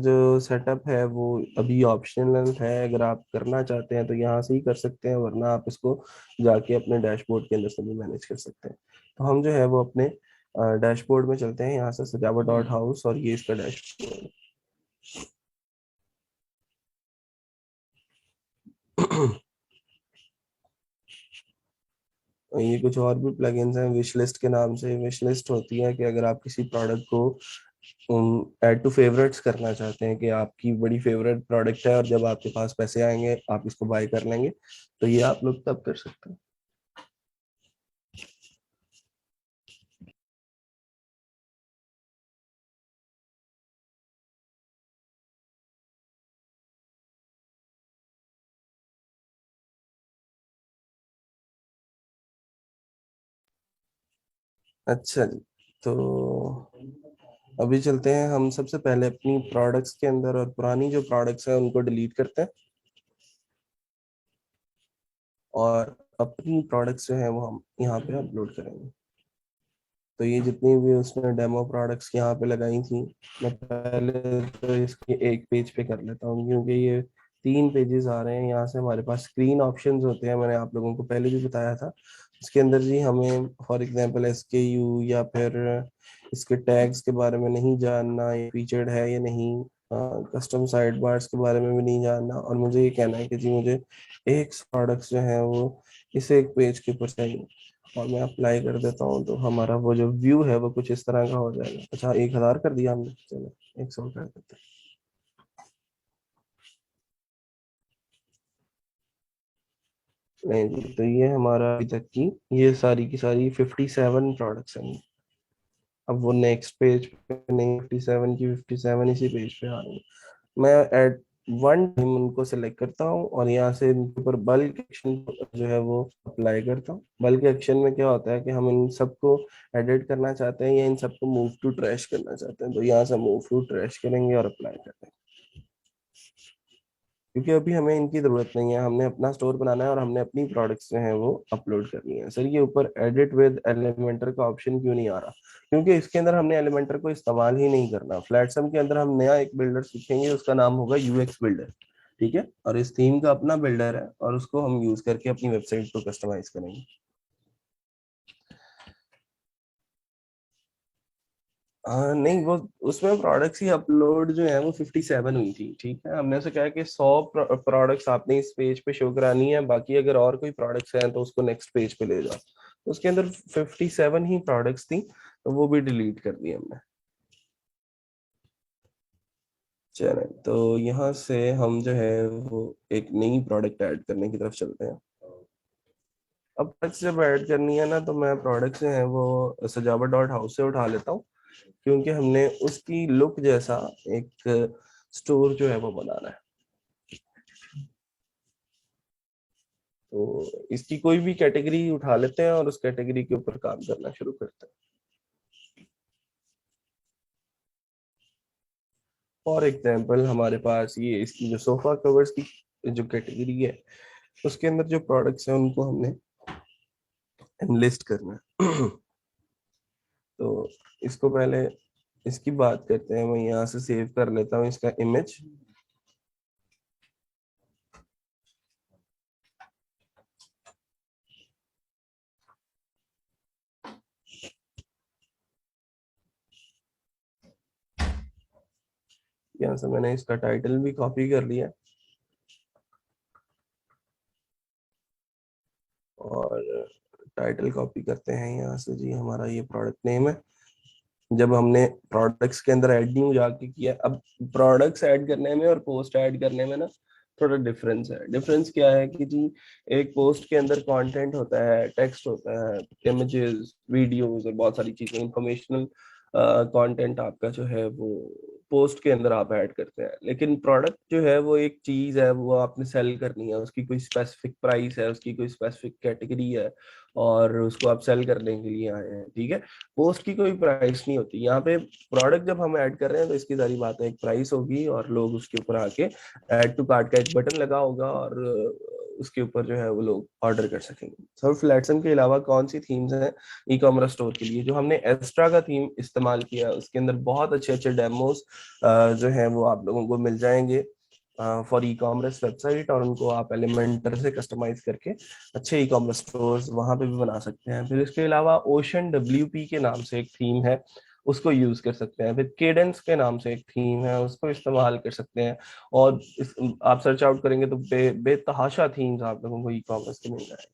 जो सेटअप है वो अभी ऑप्शनल है, अगर आप करना चाहते हैं तो यहाँ से ही कर सकते हैं, वरना आप इसको जाके अपने डैशबोर्ड के अंदर से भी मैनेज कर सकते हैं। तो हम जो है वो अपने डैशबोर्ड में चलते हैं, यहाँ से सजावट डॉट हाउस और ये इसका डैशबोर्ड। ये कुछ और भी प्लगइन्स हैं विश लिस्ट के नाम से। विश लिस्ट होती है कि अगर आप किसी प्रोडक्ट को ऐड टू फेवरेट्स करना चाहते हैं कि आपकी बड़ी फेवरेट प्रोडक्ट है और जब आपके पास पैसे आएंगे आप इसको बाय कर लेंगे, तो ये आप लोग तब कर सकते हैं। अच्छा जी, तो अभी चलते हैं हम सबसे पहले अपनी प्रोडक्ट्स के अंदर और पुरानी जो प्रोडक्ट्स हैं उनको डिलीट करते हैं और अपनी प्रोडक्ट्स जो है वो हम यहाँ पे अपलोड करेंगे। तो ये जितनी भी उसने डेमो प्रोडक्ट्स यहाँ पे लगाई थी, मैं पहले तो इसकी एक पेज पे कर लेता हूँ क्योंकि ये 3 पेजेस आ रहे हैं। यहाँ से हमारे पास स्क्रीन ऑप्शंस होते हैं, मैंने आप लोगों को पहले भी बताया था। इसके अंदर जी हमें फॉर एग्जांपल SKU या फिर इसके टैग्स के बारे में नहीं जानना, ये फीचर्ड है या नहीं, कस्टम साइड बार्स के बारे में भी नहीं जानना, और मुझे ये कहना है कि जी मुझे एक प्रोडक्ट्स जो है वो इस एक पेज के ऊपर चाहिए, और मैं अप्लाई कर देता हूँ, तो हमारा वो जो व्यू है वो कुछ इस तरह का हो जाएगा। अच्छा 1000 कर दिया हमने, चलो 100 कर देते हैं। नहीं जी, तो ये हमारा अभी तक की ये सारी की सारी 57 प्रोडक्ट्स हैं। अब वो नेक्स्ट पेज पे नहीं, 57 की 57 इसी पेज पे आ रही है। मैं एट वन टाइम उनको सिलेक्ट करता हूँ और यहाँ से इनके ऊपर बल्क एक्शन जो है वो अप्लाई करता हूँ। बल्क एक्शन में क्या होता है कि हम इन सबको एडिट करना चाहते हैं या इन सबको मूव टू ट्रैश करना चाहते हैं, तो यहाँ से मूव टू ट्रैश करेंगे और अप्लाई करते हैं, क्योंकि अभी हमें इनकी जरूरत नहीं है। हमने अपना स्टोर बनाना है और हमने अपनी प्रोडक्ट्स जो हैं वो अपलोड करनी है। सर ये ऊपर एडिट विद एलिमेंटर का ऑप्शन क्यों नहीं आ रहा? क्योंकि इसके अंदर हमने एलिमेंटर को इस्तेमाल ही नहीं करना। फ्लैटसम के अंदर हम नया एक बिल्डर सीखेंगे, उसका नाम होगा यूएक्स बिल्डर, ठीक है, और इस थीम का अपना बिल्डर है और उसको हम यूज करके अपनी वेबसाइट को कस्टमाइज करेंगे। हाँ नहीं, वो उसमें प्रोडक्ट्स ही अपलोड जो है वो 57 हुई थी, ठीक है। हमने उसे कहा कि 100 प्रोडक्ट्स आपने इस पेज पे शो करानी है, बाकी अगर और कोई प्रोडक्ट्स हैं तो उसको नेक्स्ट पेज पे ले जाओ। तो उसके अंदर 57 ही प्रोडक्ट्स थी, तो वो भी डिलीट कर दी हमने। चलें, तो यहाँ से हम जो है वो एक नई प्रोडक्ट ऐड करने की तरफ चलते हैं। अब प्रोडक्ट्स जब ऐड करनी है ना, तो मैं प्रोडक्ट्स जो है वो सजावट डॉट हाउस से उठा लेता हूँ, क्योंकि हमने उसकी लुक जैसा एक स्टोर जो है वो बनाना है। तो इसकी कोई भी कैटेगरी उठा लेते हैं और उस कैटेगरी के ऊपर काम करना शुरू करते हैं। फॉर एग्जांपल हमारे पास ये इसकी जो सोफा कवर्स की जो कैटेगरी है, उसके अंदर जो प्रोडक्ट्स हैं उनको हमने लिस्ट करना है। तो इसको पहले इसकी बात करते हैं। मैं यहाँ से सेव कर लेता हूँ इसका इमेज। यहाँ से मैंने इसका टाइटल भी कॉपी कर लिया और टाइटल कॉपी करते हैं यहाँ से जी, हमारा ये प्रोडक्ट नेम है। जब हमने प्रोडक्ट्स के अंदर ऐड न्यू जाके किया, अब प्रोडक्ट्स ऐड करने में और पोस्ट ऐड करने में ना थोड़ा डिफरेंस है। डिफरेंस क्या है कि जी एक पोस्ट के अंदर कंटेंट होता है, टेक्स्ट होता है, इमेजेस, वीडियोस और बहुत सारी चीजें, इंफॉर्मेशनल कंटेंट आपका जो है वो पोस्ट के अंदर आप ऐड करते हैं। लेकिन प्रोडक्ट जो है वो एक चीज है, वो आपने सेल करनी है, उसकी कोई स्पेसिफिक प्राइस है, उसकी कोई स्पेसिफिक कैटेगरी है और उसको आप सेल करने के लिए आए हैं, ठीक है। पोस्ट की कोई प्राइस नहीं होती यहाँ पे। प्रोडक्ट जब हम ऐड कर रहे हैं तो इसकी सारी बात है, एक प्राइस होगी और लोग उसके ऊपर आके ऐड टू कार्ट का एक बटन लगा होगा और उसके ऊपर जो है वो लोग ऑर्डर कर सकेंगे। सर फ्लैटसम के अलावा कौन सी थीम्स हैं ई कॉमर्स स्टोर के लिए? जो हमने एस्ट्रा का थीम इस्तेमाल किया, उसके अंदर बहुत अच्छे अच्छे डेमोस जो है वो आप लोगों को मिल जाएंगे फॉर ई कॉमर्स वेबसाइट, और उनको आप एलिमेंटर से कस्टमाइज करके अच्छे ई कॉमर्स स्टोर्स वहां पे भी बना सकते हैं। फिर इसके अलावा ओशन WP के नाम से एक थीम है, उसको यूज कर सकते हैं। फिर केडेंस के नाम से एक थीम है, उसको इस्तेमाल कर सकते हैं। और आप सर्च आउट करेंगे तो बेतहाशा थीम्स आप लोगों को ई कॉमर्स के मिल जाएंगे।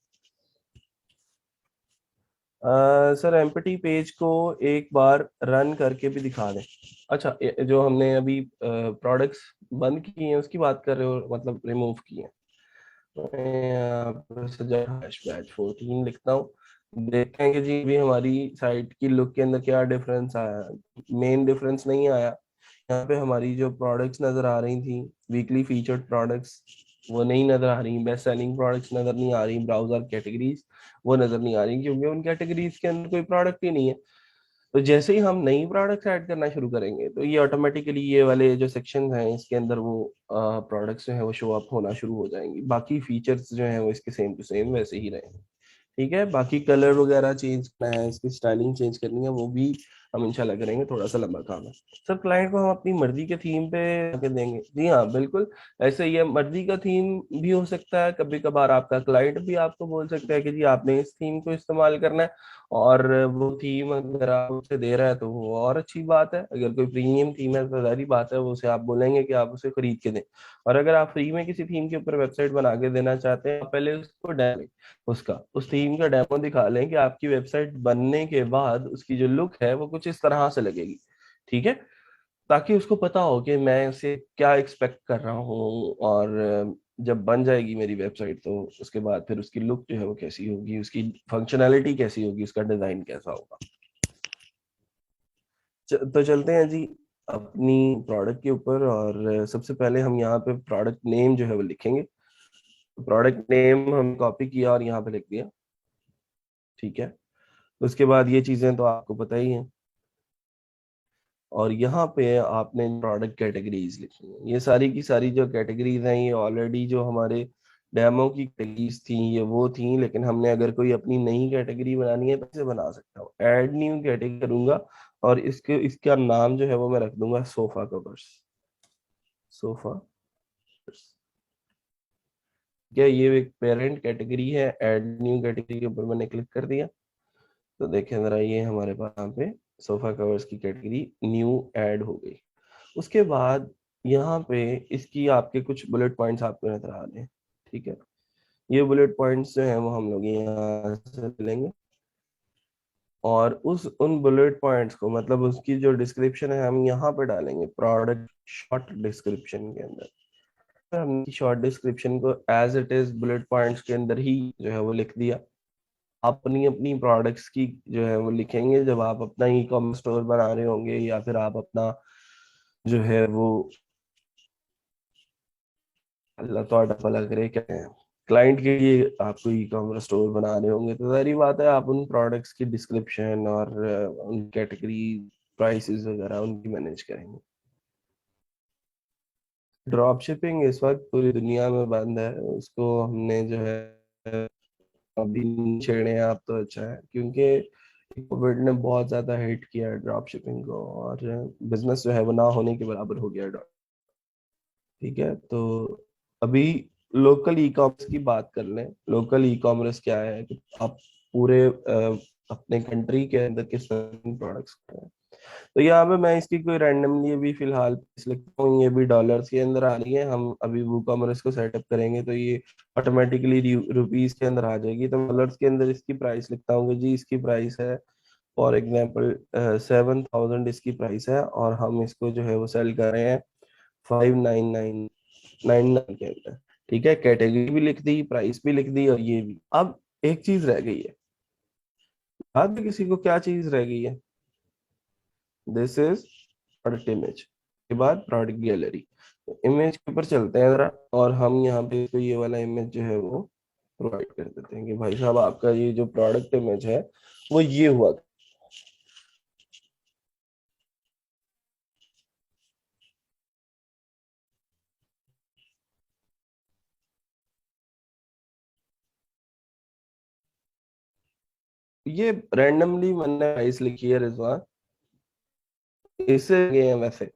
सर एम्पटी पेज को एक बार रन करके भी दिखा दें। अच्छा, जो हमने अभी प्रोडक्ट्स बंद किए हैं उसकी बात कर रहे हो, मतलब रिमूव किए हैं? मैं यहाँ पर बैच 14 लिखता हूँ। देखते हैं कि जी भी हमारी साइट की लुक के अंदर क्या डिफरेंस आया। मेन डिफरेंस नहीं आया। यहाँ पे हमारी जो प्रोडक्ट्स नजर आ रही थी, वीकली फीचर्ड प्रोडक्ट्स, वो नहीं नजर आ रही। बेस्ट सेलिंग प्रोडक्ट्स नजर नहीं आ रही। ब्राउजर कैटेगरीज वो नजर नहीं आ रही, क्योंकि उन कैटेगरीज के अंदर कोई प्रोडक्ट ही नहीं है। तो जैसे ही हम नई प्रोडक्ट्स ऐड करना शुरू करेंगे तो ये ऑटोमेटिकली ये वाले जो सेक्शन हैं इसके अंदर वो प्रोडक्ट्स जो है वो शो अप होना शुरू हो जाएंगी। बाकी फीचर्स जो है वो इसके सेम टू सेम वैसे ही रहेंगे, ठीक है। बाकी कलर वगैरह चेंज करना है, इसकी स्टाइलिंग चेंज करनी है, वो भी हम इंशाल्लाह करेंगे, थोड़ा सा लंबा काम है सर। क्लाइंट को हम अपनी मर्जी के थीम पे आके देंगे, जी हाँ बिल्कुल ऐसे ही है। मर्जी का थीम भी हो सकता है, कभी कभार आपका क्लाइंट भी आपको बोल सकता है कि जी आपने इस थीम को इस्तेमाल करना है, और वो थीम अगर आप उसे दे रहा है तो वो और अच्छी बात है। अगर कोई प्रीमियम थीम है तो सारी बात है, वो उसे आप बोलेंगे कि आप उसे खरीद के दें। और अगर आप फ्री में किसी थीम के ऊपर वेबसाइट बना के देना चाहते हैं, आप पहले उसको उसका उस थीम का डेमो दिखा लें कि आपकी वेबसाइट बनने के बाद उसकी जो लुक है वो कुछ इस तरह से लगेगी, ठीक है, ताकि उसको पता हो कि मैं इसे क्या एक्सपेक्ट कर रहा हूँ। और जब बन जाएगी मेरी वेबसाइट तो उसके बाद फिर उसकी लुक जो है वो कैसी होगी, उसकी फंक्शनैलिटी कैसी होगी, उसका डिजाइन कैसा होगा। तो चलते हैं जी अपनी प्रोडक्ट के ऊपर। और सबसे पहले हम यहाँ पे प्रोडक्ट नेम जो है वो लिखेंगे। प्रोडक्ट नेम हम कॉपी किया और यहाँ पे लिख दिया, ठीक है। उसके बाद ये चीजें तो आपको पता ही हैं, और यहाँ पे आपने प्रोडक्ट कैटेगरीज लिखी है। ये सारी की सारी जो कैटेगरीज हैं ये ऑलरेडी जो हमारे डेमो की कैटेगरीज थी ये वो थी, लेकिन हमने अगर कोई अपनी नई कैटेगरी बनानी है तो इसे बना सकता हूँ। ऐड न्यू कैटेगरी करूंगा और इसका नाम जो है वो मैं रख दूंगा सोफा कवर्स। सोफा, क्या ये एक पेरेंट कैटेगरी है। ऐड न्यू कैटेगरी के ऊपर मैंने क्लिक कर दिया तो देखें जरा, ये हमारे पास यहाँ पे सोफा कवर्स की कैटेगरी न्यू ऐड हो गई। उसके बाद यहाँ पे इसकी आपके कुछ बुलेट पॉइंट्स आपको नजर आ रहे हैं, ठीक है। ये बुलेट पॉइंट्स जो हैं वो हम लोग यहाँ से लेंगे और उन बुलेट पॉइंट्स को, मतलब उसकी जो डिस्क्रिप्शन है, हम यहाँ पे डालेंगे प्रोडक्ट शॉर्ट डिस्क्रिप्शन के अंदर। हमने शॉर्ट डिस्क्रिप्शन को as it is bullet points के अंदर ही जो है वो लिख दिया। अपनी अपनी प्रोडक्ट्स की जो है वो लिखेंगे जब आप अपना ई कॉमर्स स्टोर बना रहे होंगे, या फिर आप अपना जो है वो, अल्लाह तो भला करे, क्या है, क्लाइंट के लिए आप कोई ई कॉमर्स स्टोर बना रहे होंगे, तो सारी बात है आप उन प्रोडक्ट्स की डिस्क्रिप्शन और उन कैटेगरी प्राइसेस वगैरह उनकी मैनेज करेंगे। ड्रॉप शिपिंग इस वक्त पूरी दुनिया में बंद है, उसको हमने जो है अभी नहीं छेड़े हैं आप तो अच्छा है, क्योंकि कोविड ने बहुत ज्यादा हिट किया है ड्रॉप शिपिंग को, और बिजनेस जो है वो ना होने के बराबर हो गया है। ठीक है, तो अभी लोकल ई कॉमर्स की बात कर लें। लोकल ई कॉमर्स क्या है कि आप पूरे अपने कंट्री के अंदर किस प्रोडक्ट्स हैं। तो यहाँ पे मैं इसकी कोई रैंडमली अभी फिलहाल लिखता हूँ, ये भी डॉलर्स के अंदर आ रही है। हम अभी वो कॉमर्स को सेटअप करेंगे तो ये ऑटोमेटिकली रुपीस के अंदर आ जाएगी। तो डॉलर्स के अंदर इसकी प्राइस लिखता हूँ कि जी इसकी प्राइस है फॉर एग्जाम्पल 7,000 इसकी प्राइस है, और हम इसको जो है वो सेल कर रहे हैं 59999 के अंदर। ठीक है, कैटेगरी भी लिख दी, प्राइस भी लिख दी, और ये भी। अब एक चीज रह गई है, याद है किसी को क्या चीज रह गई है? दिस इज प्रोडक्ट इमेज के बाद प्रोडक्ट गैलरी। इमेज के ऊपर चलते हैं जरा, और हम यहाँ पे तो ये वाला इमेज जो है वो प्रोवाइड कर देते हैं कि भाई साहब आपका ये जो प्रोडक्ट इमेज है वो ये हुआ। ये रैंडमली मैंने प्राइस लिखी है रिजवान, इससे गए हैं वैसे।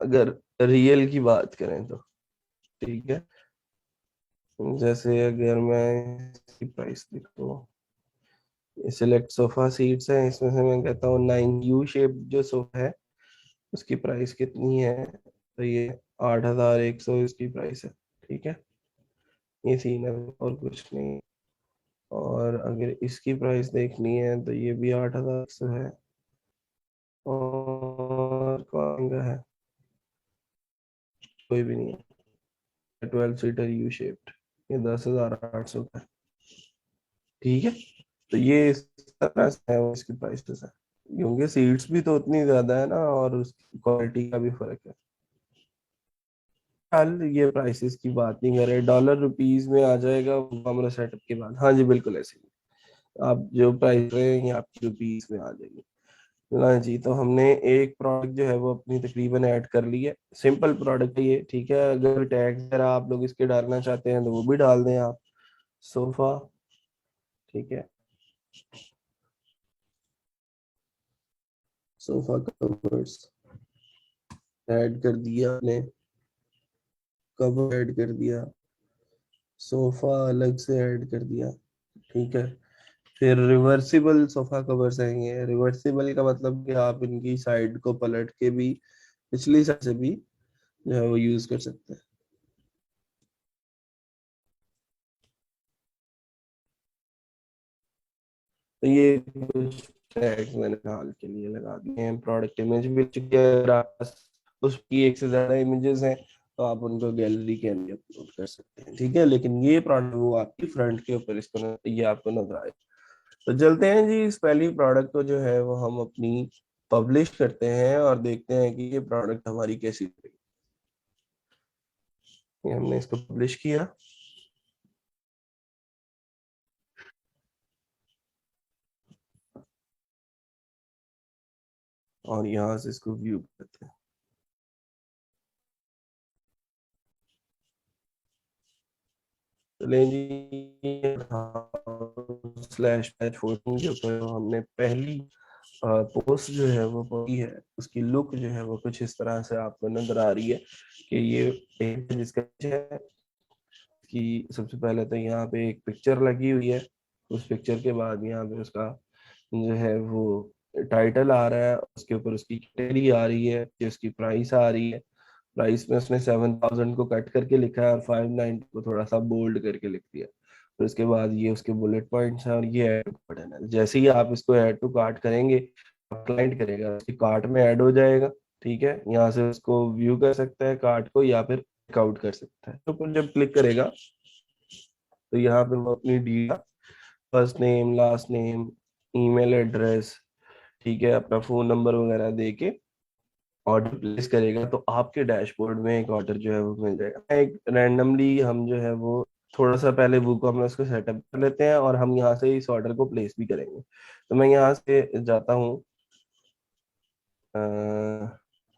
अगर रियल की बात करें तो ठीक है, जैसे अगर मैं इसकी प्राइस लिखूं, सिलेक्ट सोफा सीट्स है, इसमें से मैं कहता हूँ 9U शेप जो सोफा है उसकी प्राइस कितनी है, तो ये 8,100 इसकी प्राइस है। ठीक है, ये सीन है और कुछ नहीं। और अगर इसकी प्राइस देखनी है तो ये भी 8,100 है। और कौन का है? कोई भी नहीं है। 12 सीटर यू शेप्ड, ये 10,800 का है। ठीक है, तो ये इस तरह से है इसकी प्राइसेस है, क्योंकि सीट्स भी तो उतनी ज्यादा है ना, और उसकी क्वालिटी का भी फर्क है। हाल ये प्राइसेस की बात नहीं कर रहे, डॉलर रुपीस में आ जाएगा हमारा सेटअप के बाद। हाँ जी बिल्कुल ऐसे ही, आप जो प्राइस रहे हैं ये आपकी रुपीस में आ जाएगी। हाँ जी, तो हमने एक प्रोडक्ट जो है वो अपनी तकरीबन ऐड कर ली है। सिंपल प्रोडक्ट है ये, ठीक है। अगर टैग्स वगैरह आप लोग इसके डालना चाहते हैं तो वो भी डाल दें आप। सोफा, ठीक है, सोफा कवर्स ऐड कर दिया आपने, कवर ऐड कर दिया, सोफा अलग से ऐड कर दिया, ठीक है। फिर रिवर्सिबल सोफा कवर्स आएंगे। रिवर्सिबल का मतलब कि आप इनकी साइड को पलट के भी पिछली साइड से भी जो है वो यूज कर सकते हैं। तो ये कुछ टैग्स मैंने हाल के लिए लगा दिए हैं। प्रोडक्ट इमेज भी चुकी है, अगर आप उसकी एक से ज्यादा इमेजेस हैं तो आप उनको गैलरी के अंदर अपलोड कर सकते हैं, ठीक है। लेकिन ये प्रोडक्ट वो आपकी फ्रंट के ऊपर इसको ये आपको नजर आए। तो चलते हैं जी, इस पहली प्रोडक्ट को जो है वो हम अपनी पब्लिश करते हैं और देखते हैं कि ये प्रोडक्ट हमारी कैसी रही। ये हमने इसको पब्लिश किया और यहाँ से इसको व्यू करते हैं। चलें जी, स्लैश पैच 14 के ऊपर हमने पहली पोस्ट जो है वो की है। उसकी लुक जो है वो कुछ इस तरह से आपको नजर आ रही है कि ये एक जिसका है कि सबसे पहले तो यहाँ पे एक पिक्चर लगी हुई है। उस पिक्चर के बाद यहाँ पे उसका जो है वो टाइटल आ रहा है, उसके ऊपर उसकी कैटेगरी आ रही है, कि उसकी प्राइस आ रही है। प्राइस में उसने 7000 को कट करके लिखा है और 590 को थोड़ा सा बोल्ड करके लिख दिया। फिर उसके बाद ये उसके बुलेट पॉइंट्स हैं और ये ऐड टू बटन है। जैसे ही आप इसको ऐड टू कार्ट करेंगे, क्लाइंट करेगा, उसके कार्ट में ऐड हो जाएगा, ठीक है। यहाँ से उसको व्यू कर सकता है कार्ट को, या फिर चेकआउट कर सकता है। तो जब क्लिक करेगा तो यहाँ पे वो अपनी detail, first name, last name, email address, ठीक है, अपना फोन नंबर वगैरह दे के ऑर्डर प्लेस करेगा तो आपके डैशबोर्ड में एक ऑर्डर जो है वो मिल जाएगा। एक रैंडमली हम जो है वो थोड़ा सा पहले वो को हम उसको सेटअप कर लेते हैं और हम यहाँ से इस ऑर्डर को प्लेस भी करेंगे। तो मैं यहाँ से जाता हूँ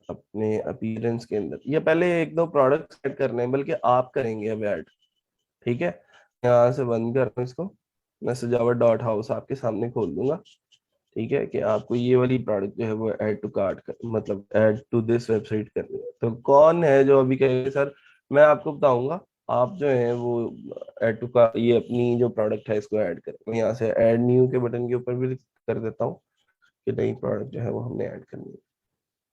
अपने अपीयरेंस के अंदर। ये पहले एक दो प्रोडक्ट सेट करने हैं, बल्कि आप करेंगे अब ऐड, ठीक है। यहाँ से बंद कर रहा हूँ इसको, मैं सजावट डॉट हाउस आपके सामने खोल दूंगा, ठीक है, कि आपको ये वाली प्रोडक्ट जो है वो ऐड टू कार्ट कर, मतलब ऐड टू दिस वेबसाइट करनी है। तो कौन है जो अभी कहेंगे सर मैं आपको बताऊंगा, आप जो है वो ऐड टू कार्ट ये अपनी जो प्रोडक्ट है इसको ऐड करें। मैं यहाँ से ऐड न्यू के बटन के ऊपर भी कर देता हूँ कि नई प्रोडक्ट जो है वो हमने ऐड करनी है।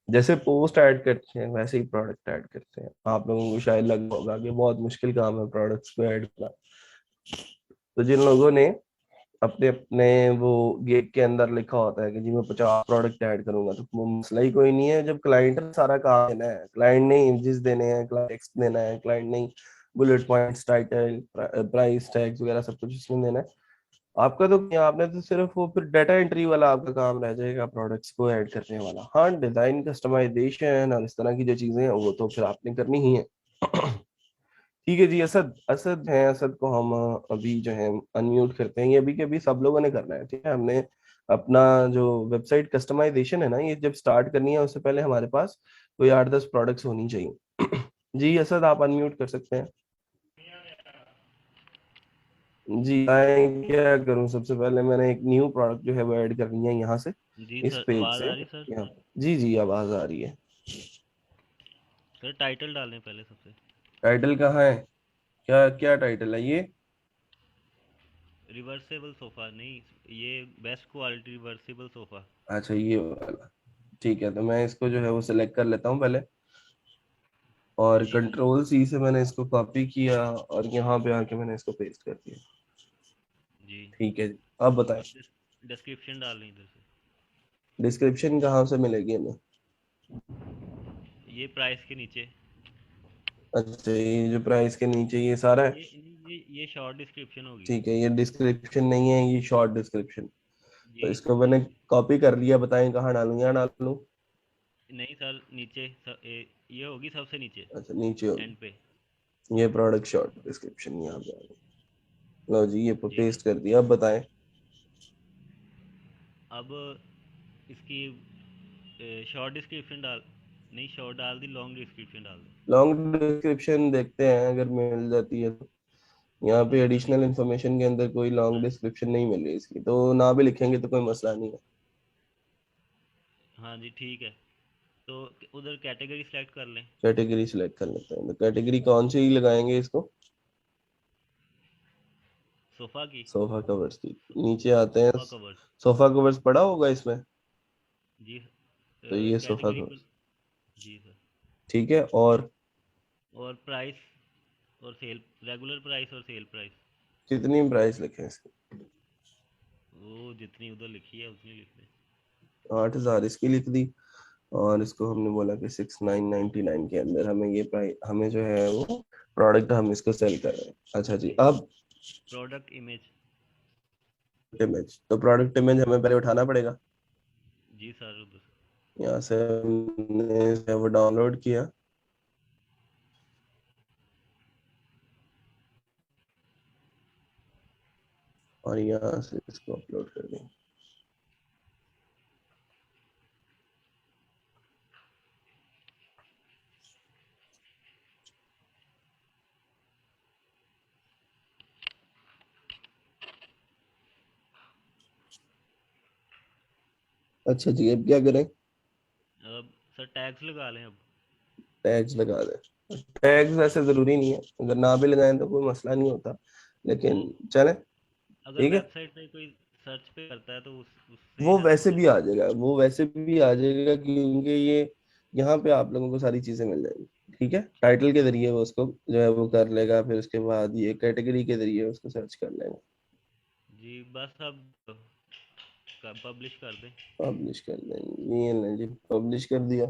जैसे पोस्ट ऐड करते हैं वैसे ही प्रोडक्ट ऐड करते हैं। आप लोगों को शायद लग होगा कि बहुत मुश्किल काम है प्रोडक्ट्स को ऐड करना। तो जिन लोगों ने अपने अपने वो गेट के अंदर लिखा होता है कि जी मैं 50 प्रोडक्ट ऐड करूंगा, तो वो मसला ही कोई नहीं है। जब क्लाइंट ने सारा काम देना है, क्लाइंट ने इमेजेस देने हैं, क्लाइंट टेक्स्ट देना है, क्लाइंट ने bullet points, title, price tags वगैरह सब कुछ उसमें देना है। आपका तो क्या, आपने तो सिर्फ वो फिर डाटा एंट्री वाला आपका काम रह जाएगा, प्रोडक्ट्स को ऐड करने वाला। हाँ, डिजाइन कस्टमाइजेशन और इस तरह की जो चीजें हैं वो तो फिर आपने करनी ही है। ठीक है जी। असद असद है, असद को हम अभी जो है अनम्यूट करते हैं। ये अभी के अभी सब लोगों ने करना है, ठीक है। हमने अपना जो वेबसाइट कस्टमाइजेशन है ना, ये जब स्टार्ट करनी है उससे पहले हमारे पास कोई 8-10 प्रोडक्ट्स होनी चाहिए। जी असद, आप अनम्यूट कर सकते हैं। जी मैं क्या करूं, सबसे पहले मैंने एक न्यू प्रोडक्ट जो है वो ऐड करनी है यहाँ से, जी इस सर, पेज आवाज़ से। आ रही सर? यहाँ जी जी आवाज आ रही है। सर टाइटल डालें पहले सबसे। टाइटल कहाँ है, क्या क्या टाइटल है ये? रिवर्सेबल सोफ़ा नहीं, ये बेस्ट क्वालिटी रिवर्सेबल सोफ़ा। अच्छा ये वाला, ठीक है। तो मैं इसको जो है वो सिलेक्ट कर लेता हूँ पहले, और जी कंट्रोल सी से मैंने इसको कॉपी किया और यहाँ पे आके मैंने इसको पेस्ट कर दिया। जी। ठीक है जी, अब बताएं। अब डिस्क्रिप्शन डाल लें इधर से। डिस्क्रिप्शन कहाँ से मिलेगी हमें? ये प्राइस के नीचे। अच्छा, ये जो प्राइस के नीचे ये सारा है, ये शॉर्ट डिस्क्रिप्शन होगी। ठीक है। ये डिस्क्रिप्शन नहीं है, ये शॉर्ट डिस्क्रिप्शन। तो जी इसको जी। मैंने कॉपी कर लिया, बताएं कहाँ डालूं, यहाँ डालूं? नहीं सर, नीचे ये होगी सबसे नीचे, अच्छा नीचे होगी, एंड पे। ये प्रोडक्ट शॉर्ट डिस्क्रिप्शन यहाँ पे आ गई। लो जी, ये जी पेस्ट सर। कर दिया। अब बताएं। अब इसकी शॉर्ट डिस्क्रिप्शन डाल, नहीं शॉर्ट डाल दी, लॉन्ग डिस्क्रिप्शन डाल दी। लॉन्ग डिस्क्रिप्शन देखते हैं अगर मिल जाती है तो। यहाँ पे जी सर एडिशनल इन्फॉर्मेशन के अंदर कोई लॉन्ग डिस्क्रिप्शन नहीं मिल रही इसकी, तो ना भी लिखेंगे तो कोई मसला नहीं है। हाँ जी ठीक है। तो उधर कैटेगरी सेलेक्ट कर लें। कैटेगरी सिलेक्ट कर लेते हैं, तो कैटेगरी कौन सी लगाएंगे इसको? सोफ़ा की। सोफा कवर्स की। नीचे आते हैं, सोफ़ा कवर्स। सोफा कवर्स पड़ा होगा इसमें, जी तो ये सोफा कैटेगरी कवर्स। जी सर। ठीक है, और और प्राइस और सेल, रेगुलर प्राइस और सेल प्राइस, कितनी प्राइस लिखें इसकी? वो जितनी उधर लिखी है उतनी लिख दें। 8,000 इसकी लिख दी, और इसको हमने बोला कि 6,999 के अंदर हमें ये प्राइस, हमें जो है वो प्रोडक्ट हम इसको सेल कर रहे हैं। अच्छा जी, अब प्रोडक्ट इमेज। इमेज, तो प्रोडक्ट इमेज हमें पहले उठाना पड़ेगा। जी सर उधर। यहाँ से हमने वो डाउनलोड किया, और यहाँ से इसको अपलोड कर देंगे। अच्छा जी, अब क्या करें? अब सर टैग्स लगा लें अब। टैग्स लगा दें। टैग्स वैसे जरूरी नहीं है, अगर ना भी लगाएं तो कोई मसला नहीं होता, लेकिन वो चले। अगर ठीक है, वेबसाइट पे कोई सर्च पे करता है तो उससे वो हेल्प हो वैसे भी जाती आ जाएगा, वो वैसे भी आ जाएगा, क्योंकि ये यहाँ पे आप लोगों को सारी चीजें मिल जाएंगी। ठीक है, टाइटल के जरिए वो उसको जो है वो कर लेगा, फिर उसके बाद ये कैटेगरी के जरिए उसको सर्च कर लेगा। है। जी बस अब पब्लिश कर दें। पब्लिश कर देंगे, ये लें जी, पब्लिश कर दिया।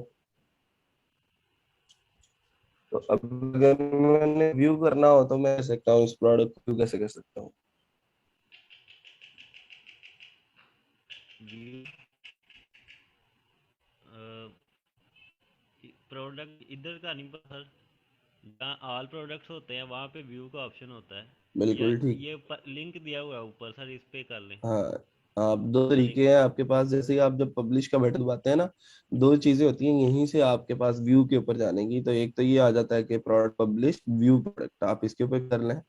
तो अब अगर मैंने व्यू करना हो तो मैं कर सकता हूँ, इस प्रोडक्ट को व्यू कैसे कर सकता हूँ? व्यू प्रोडक्ट इधर का नहीं पता सर। जहाँ ऑल प्रोडक्ट्स होते हैं वहाँ पे व्यू का ऑप्शन होता है। या बिल्कुल ठीक। ये लिंक दिया हुआ है ऊपर सर, इस पे कर लें। हाँ, आप दो ये लिंक। तरीके हैं आपके पास, जैसे कि आप जब पब्लिश का बटन दबाते हैं ना, दो चीजें होती हैं यहीं से आपके पास व्यू के ऊपर जाने की। तो एक तो ये आ जाता है कि प्रोडक्ट पब्लिश व्यू प्रोडक्ट, आप इसके ऊपर कर लें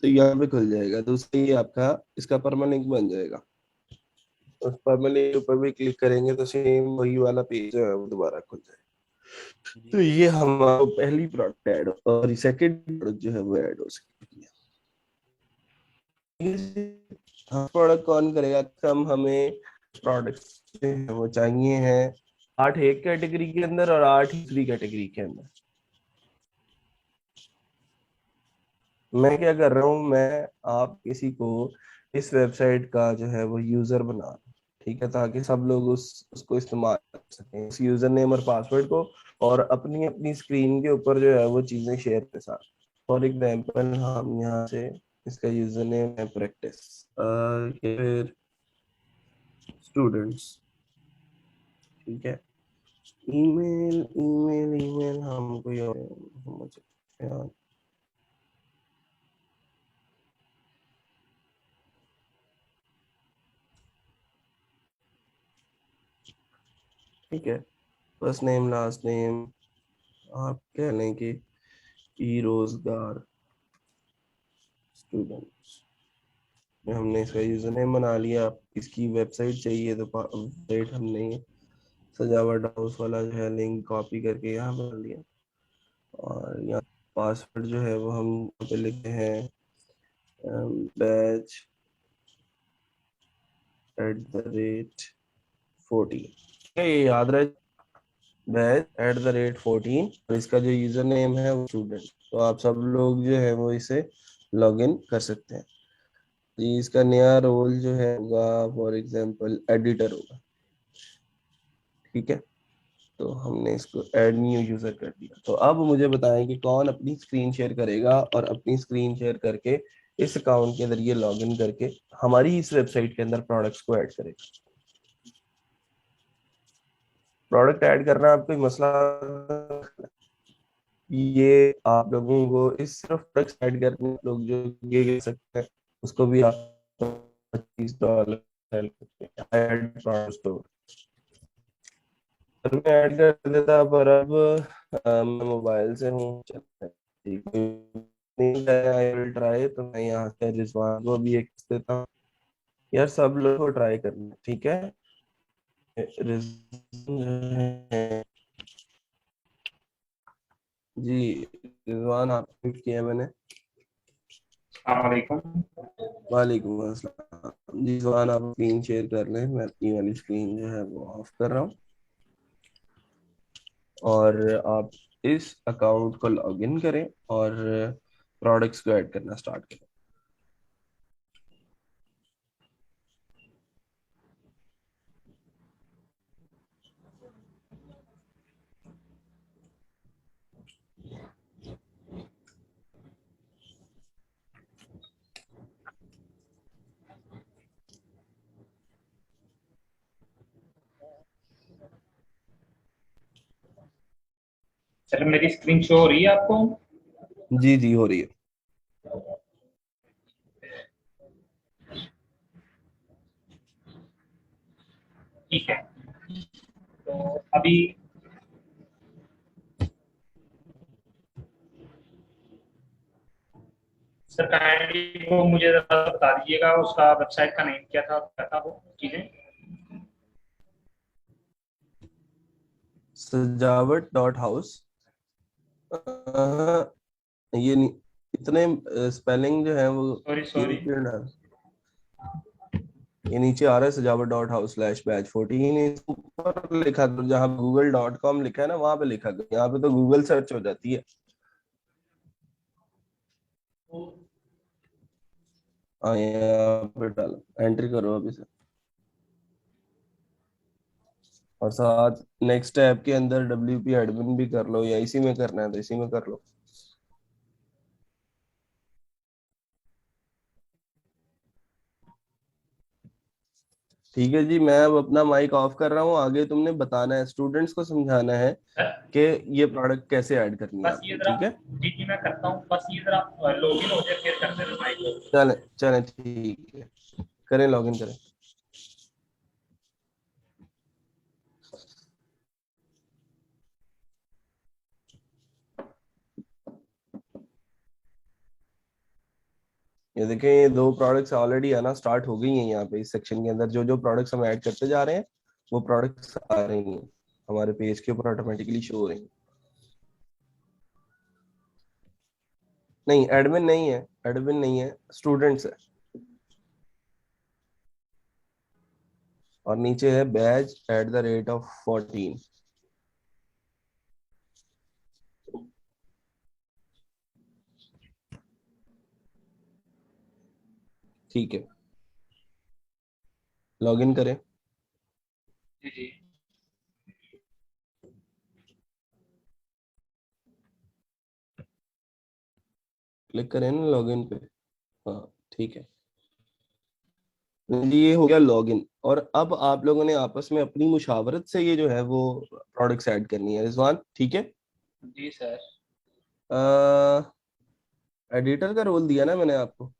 तो यहाँ पे खुल जाएगा, तो उससे ये आपका इसका परमानेंट बन जाएगा। उस परमानेंट ऊपर भी क्लिक करेंगे तो सेम वही वाला पेज जो है वो दोबारा खुल जाएगा। जी तो ये हमारा पहली प्रोडक्ट ऐड, और सेकंड प्रोडक्ट जो है वो ऐड हो सकती है। हाँ, प्रोडक्ट कौन करेगा? हम हमें प्रोडक्ट्स जो है वो चाहिए हैं 8 एक कैटेगरी के अंदर और 8 दूसरी कैटेगरी के अंदर। मैं क्या कर रहा हूँ, मैं आप किसी को इस वेबसाइट का जो है वो यूजर बना रहा हूं, ठीक है, ताकि सब लोग उसको इस्तेमाल कर सकें, उस यूजर नेम और पासवर्ड को, और अपनी अपनी स्क्रीन के ऊपर जो है वो चीजें शेयर कर साथ। फॉर एग्जांपल हम यहाँ से, इसका यूजर नेम है प्रैक्टिस, फिर स्टूडेंट्स। ठीक है, ईमेल ईमेल ईमेल हम कोई और मुझे याद। ठीक है, फर्स्ट नेम लास्ट नेम आप कह लें कि ई रोजगार स्टूडेंट्स। हमने इसका यूजर नेम बना लिया। आप इसकी वेबसाइट चाहिए तो वेबसाइट हमने सजावट हाउस वाला जो है लिंक कॉपी करके यहाँ बना लिया, और यहाँ पासवर्ड जो है वो हम यहाँ पे लिखते हैं बैच @14। ये याद रहे, बैच @14, और इसका जो यूजर नेम है वो स्टूडेंट। तो आप सब लोग जो है वो इसे लॉग इन कर सकते हैं जी। इसका नया रोल जो है होगा फॉर एग्जांपल एडिटर होगा। ठीक है, तो हमने इसको ऐड न्यू यूजर कर दिया। तो अब मुझे बताएं कि कौन अपनी स्क्रीन शेयर करेगा, और अपनी स्क्रीन शेयर करके इस अकाउंट के जरिए लॉगिन करके हमारी इस वेबसाइट के अंदर प्रोडक्ट्स को ऐड करेगा। प्रोडक्ट ऐड करना आप कोई मसला, ये आप लोगों को इस सिर्फ प्रोडक्ट्स ऐड करने लोग जो ये कर सकते हैं, उसको भी आप $25 ऐड प्रोडक्ट स्टोर मैं ऐड कर देता, पर अब मैं मोबाइल से हूँ, चलता है। ठीक है, नहीं आई विल ट्राई, तो मैं यहाँ से रिजवान को भी एक देता हूँ। यार सब लोग को ट्राई करना, ठीक है। रिजवान जी, रिजवान आपको किया मैंने। अस्सलामुअलैकुम। वालेकुम अस्सलाम जी। रिजवान आप स्क्रीन शेयर कर लें, मैं अपनी वाली स्क्रीन जो है वो ऑफ कर रहा हूँ और आप इस अकाउंट को लॉगिन करें और प्रोडक्ट्स को ऐड करना स्टार्ट करें। सर मेरी स्क्रीन शो हो रही है आपको? जी जी हो रही है। ठीक है, तो अभी सर काइंडली वो मुझे जरा बता दीजिएगा, उसका वेबसाइट का नेम क्या था वो चीजें। सजावट डॉट हाउस, ये इतने स्पेलिंग जो है वो सॉरी। ये नीचे आ रहा है सजावट डॉट हाउस स्लैश बैच 14, ऊपर लिखा करो जहाँ google.com लिखा है ना वहां पे लिखा करो, यहाँ पे तो गूगल सर्च हो जाती है। हाँ यहाँ पे डालो, एंट्री करो अभी से, और साथ नेक्स्ट टैब के अंदर WP एडमिन भी कर लो, या इसी में करना है तो इसी में कर लो। ठीक है जी, मैं अब अपना माइक ऑफ कर रहा हूँ। आगे तुमने बताना है, स्टूडेंट्स को समझाना है कि ये प्रोडक्ट कैसे ऐड करनी है बस ये आपको, जरा, ठीक है। जी मैं करता हूँ, बस ये जरा लॉगिन हो जाए फिर करते हैं माइक को। चले चले ठीक है, करें लॉगिन करें। ये देखें, ये दो प्रोडक्ट्स ऑलरेडी है ना स्टार्ट हो गई हैं यहाँ पे इस सेक्शन के अंदर। जो जो प्रोडक्ट्स हम ऐड करते जा रहे हैं वो प्रोडक्ट्स आ रही हैं हमारे पेज के ऊपर, ऑटोमेटिकली शो हो रही हैं। नहीं एडमिन नहीं है, एडमिन नहीं है, स्टूडेंट्स है। और नीचे है बैच @14। ठीक है, लॉगिन करें। जी जी। क्लिक करें ना लॉगिन पे। हाँ ठीक है जी, ये हो गया लॉगिन। और अब आप लोगों ने आपस में अपनी मुशावरत से ये जो है वो प्रोडक्ट्स ऐड करनी है, रिजवान ठीक है। जी सर। एडिटर का रोल दिया ना मैंने आपको।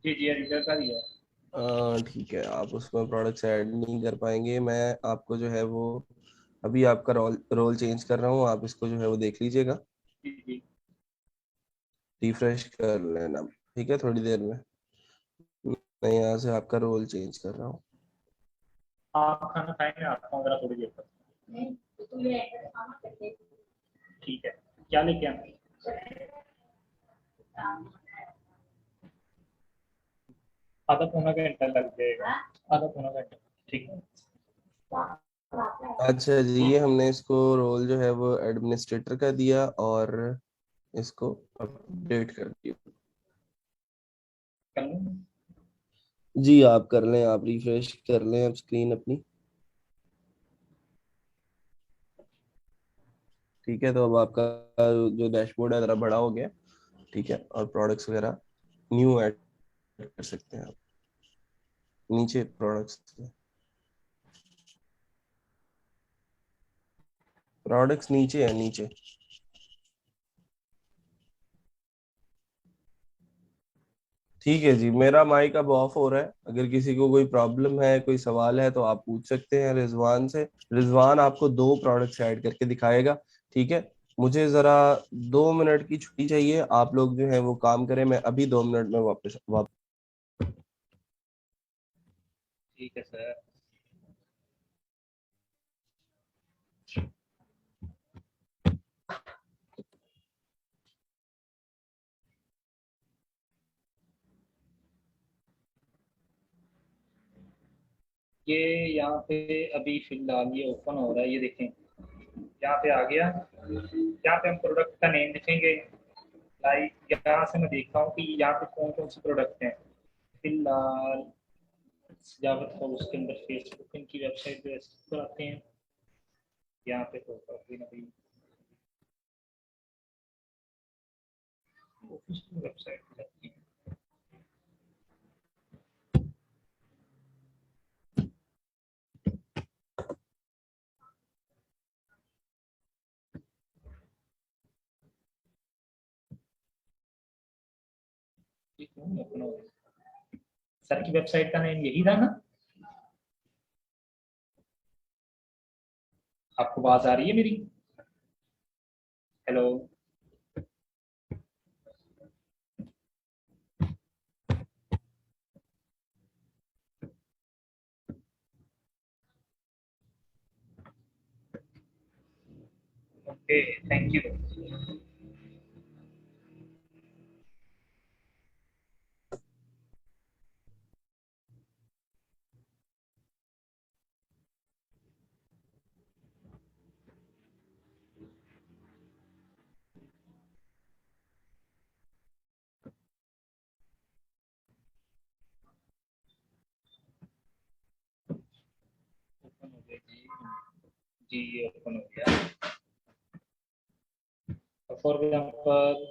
जी जी एडिटर का दिया है। ठीक है, आप उसमें प्रोडक्ट्स ऐड नहीं कर पाएंगे। मैं आपको जो है वो अभी आपका रोल रोल चेंज कर रहा हूँ, आप इसको जो है वो देख लीजिएगा, जी जी। रिफ्रेश कर लेना, ठीक है। थोड़ी देर में मैं यहाँ से आपका रोल चेंज कर रहा हूँ। आप खाना खाए, मैं आता हूँ जरा थोड़ी देर तक। ठीक है, क्या लेके आना है? आधा पौना घंटा लग जाएगा, आधा पौना घंटा। ठीक है। अच्छा जी, ये हमने इसको रोल जो है वो एडमिनिस्ट्रेटर का दिया और इसको अपडेट कर दिया। कर लूँ? जी आप कर लें, आप रिफ्रेश कर लें अब स्क्रीन अपनी। ठीक है, तो अब आपका जो डैशबोर्ड है जरा बड़ा हो गया, ठीक है। और प्रोडक्ट्स वगैरह न्यू ऐड कर सकते हैं आप नीचे प्रोडक्ट्स नीचे है, नीचे। ठीक है जी, मेरा माइक अब ऑफ हो रहा है। अगर किसी को कोई प्रॉब्लम है, कोई सवाल है तो आप पूछ सकते हैं रिजवान से। रिजवान आपको दो प्रोडक्ट्स ऐड करके दिखाएगा, ठीक है। मुझे जरा 2 मिनट की छुट्टी चाहिए, आप लोग जो है वो काम करें, मैं अभी 2 मिनट में वापस ठीक है सर। ये यहाँ पे अभी फिलहाल ये ओपन हो रहा है, ये देखें यहाँ पे आ गया। यहाँ पे हम प्रोडक्ट का नेम लिखेंगे। लाइक यहाँ से मैं देखता हूँ कि यहाँ पे कौन कौन से प्रोडक्ट हैं फिलहाल। सजावट का उसके अंदर फेसबुक इनकी वेबसाइट पे पर आते हैं। यहाँ पे तो कोई ना कोई ऑफिशियल वेबसाइट पे जाती है। ये क्यों ओपन हो गया? सर की वेबसाइट का नेम यही था ना? आपको आवाज आ रही है मेरी? Hello. Okay, thank you. Open हो गया जी। जी ये ओपन हो गया। फॉर एग्जाम्पल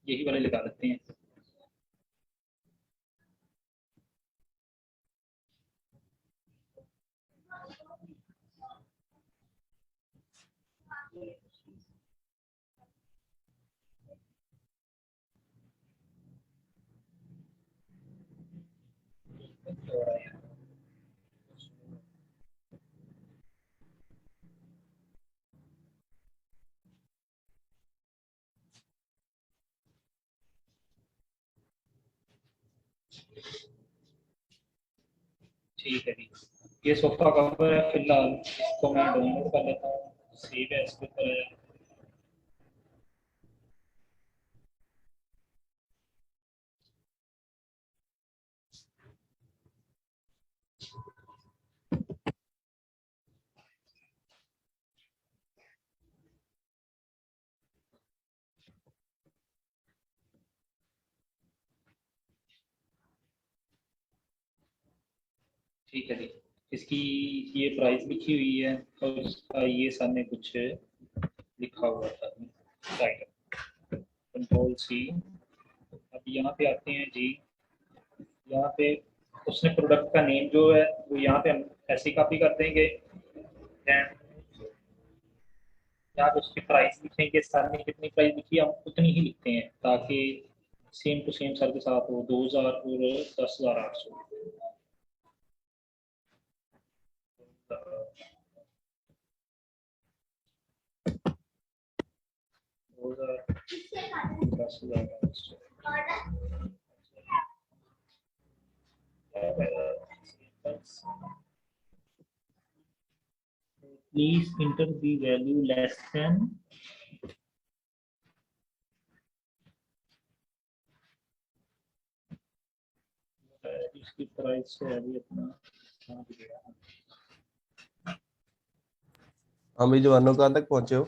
यही वाले लगा लेते हैं। ठीक है जी। ये सोफा कवर है फिलहाल, इसको मैं डाउनलोड कर लेता हूँ। सेव है इसके ऊपर है। ठीक है जी। इसकी ये प्राइस लिखी हुई है और इसका ये सामने कुछ लिखा हुआ था टाइटल। Control C. अब यहाँ पे आते हैं जी। यहाँ पे उसने प्रोडक्ट का नेम जो है वो यहाँ पे हम ऐसे कॉपी कर देंगे। Then यहाँ पे उसकी प्राइस लिखेंगे, सर ने कितनी प्राइस लिखी हम उतनी ही लिखते हैं ताकि सेम टू सेम सर के साथ हो। 2000 और 10,800। 10,800। Please enter the value less than इसकी प्राइस है अभी अपना कहाँ पे गया? हम भी जवानों कहाँ तक पहुंचे हो?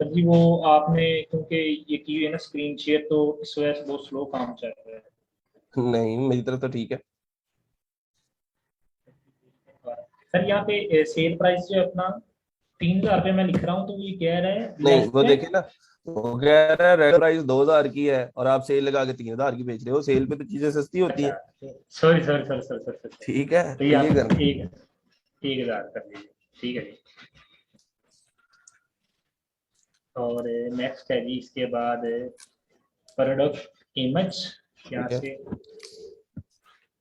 सर जी वो आपने क्योंकि ये की हुई है ना स्क्रीन शेयर, तो इस वजह से बहुत स्लो काम चल रहा है। नहीं, मेरी तरफ तो ठीक है। सर यहाँ पे सेल प्राइस जो है अपना 3,000 रुपये मैं लिख रहा हूँ, तो ये कह रहा है नहीं, लेस वो देन। देखिए ना, वो कह रहा है रेड प्राइस 2000 की है और आप सेल लगा के 3000 की बेच रहे हो। सेल पे तो चीजें सस्ती होती अच्छा, हैं। Sorry sorry sorry sorry sorry sorry. ठीक है, तो तो ये ये आप करना। 1,000 कर लीजिए। ठीक है जी। और नेक्स्ट है जी इसके बाद प्रोडक्ट इमेज। यहाँ ठीक है, से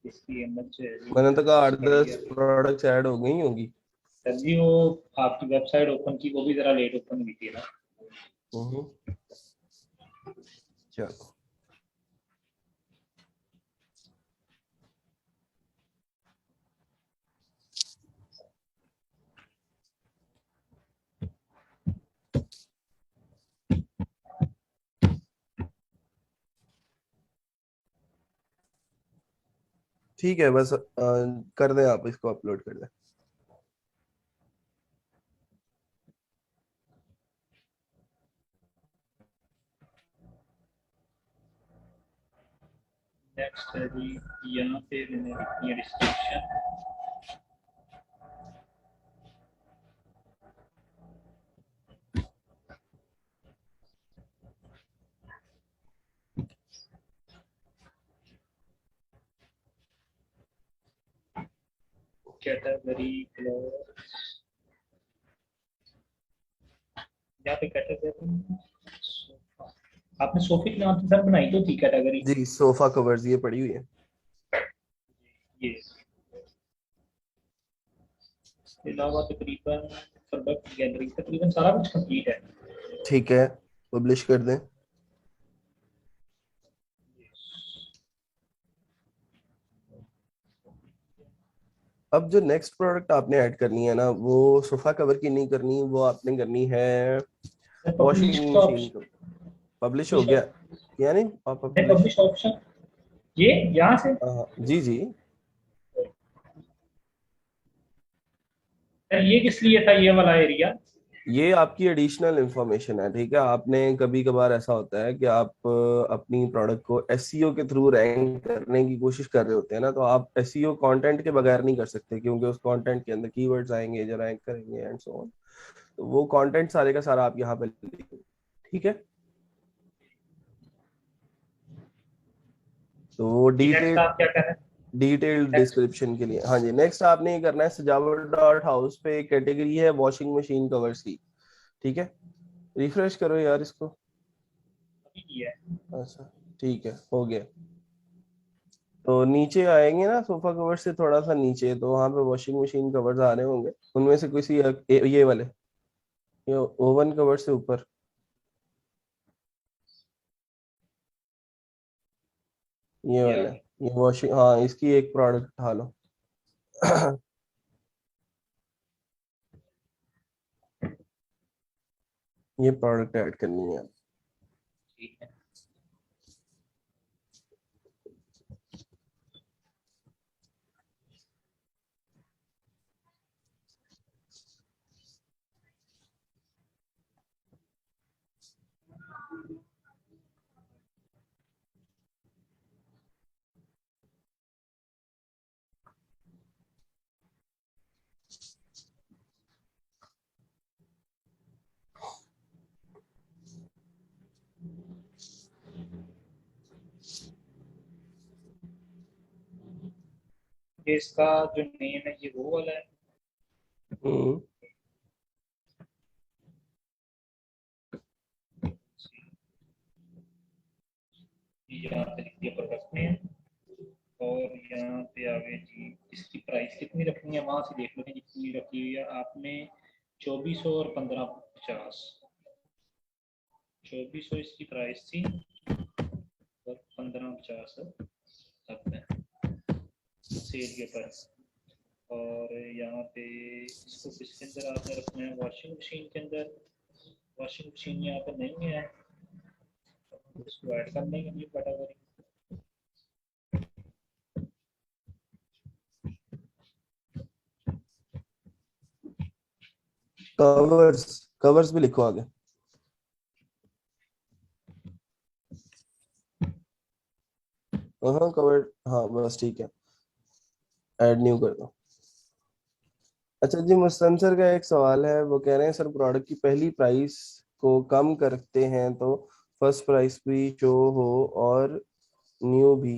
इसकी इमेज मैंने तो कहा 8-10 बढ़िया। प्रोडक्ट्स ऐड हो गई होंगी। सर जी वो आपकी वेबसाइट ओपन की, वो भी जरा लेट ओपन हुई थी ना। चलो ठीक है, बस कर दें, आप इसको अपलोड कर दें। नेक्स्ट है जी, यहाँ पे मैंने लिखी है डिस्क्रिप्शन। कैटेगरी यहाँ पे कैटेगरी आपने सोफे के नाम से सर बनाई तो थी कैटेगरी। जी, सोफा कवर्स ये पड़ी हुई है। ये इसके अलावा तकरीबन प्रोडक्ट गैलरी तकरीबन सारा कुछ कंप्लीट है। ठीक है, पब्लिश कर दें। अब जो नेक्स्ट प्रोडक्ट आपने ऐड करनी है ना, वो सोफा कवर की नहीं करनी, वो आपने करनी है वॉशिंग मशीन को। पब्लिश हो गया या नहीं? आप पब्लिश, पब्लिश ऑप्शन ये यहाँ से जी जी, सर ये किस लिए था ये वाला एरिया? ये आपकी एडिशनल इंफॉर्मेशन है। ठीक है, आपने कभी कभार ऐसा होता है कि आप अपनी प्रोडक्ट को एसईओ के थ्रू रैंक करने की कोशिश कर रहे होते हैं ना, तो आप एसईओ कंटेंट के बगैर नहीं कर सकते, क्योंकि उस कंटेंट के अंदर कीवर्ड्स आएंगे जो रैंक करेंगे एंड सो ऑन। तो वो कंटेंट सारे का सारा आप यहाँ पे लिखेंगे। ठीक है, तो वो नेक्स्ट आप क्या कर रहे हैं? डिटेल्ड डिस्क्रिप्शन के लिए, हाँ जी, नेक्स्ट आपने ये करना है सजावट डॉट हाउस पे एक कैटेगरी है वॉशिंग मशीन कवर्स की। ठीक है, रिफ्रेश करो यार इसको। अभी ये अच्छा ठीक है, हो गया। तो नीचे आएंगे ना सोफा कवर से थोड़ा सा नीचे, तो वहां पे वॉशिंग मशीन कवर्स आ रहे होंगे, उनमें से किसी ये वाले, ये ओवन कवर से ऊपर, ये वाले, ये वॉशिंग, हाँ इसकी एक प्रोडक्ट उठा लो। ये प्रोडक्ट ऐड करनी है। ठीक है। ये इसका जो नेम है ये वो वाला है। हम्म, यहाँ पे लिख दिया प्रोडक्ट नेम, और यहाँ पे आ गए जी इसकी प्राइस कितनी रखनी है, वहां से देख लो जितनी रखी हुई है आपने। 2400 और 1550। 2400 इसकी प्राइस थी और 1550 अब है सेल के पर। और यहाँ पे इसको किसके अंदर आपने रखना है, वॉशिंग मशीन के अंदर। वॉशिंग मशीन यहाँ पे नहीं है, इसको ऐड कर देंगे न्यू कैटेगरी। कवर्स, कवर्स भी लिखो आगे। हाँ कवर, हाँ बस ठीक है, ऐड न्यू कर दो। अच्छा जी, मुस्तन सर का एक सवाल है, वो कह रहे हैं सर प्रोडक्ट की पहली प्राइस को कम करते हैं तो फर्स्ट प्राइस भी शो हो और न्यू भी,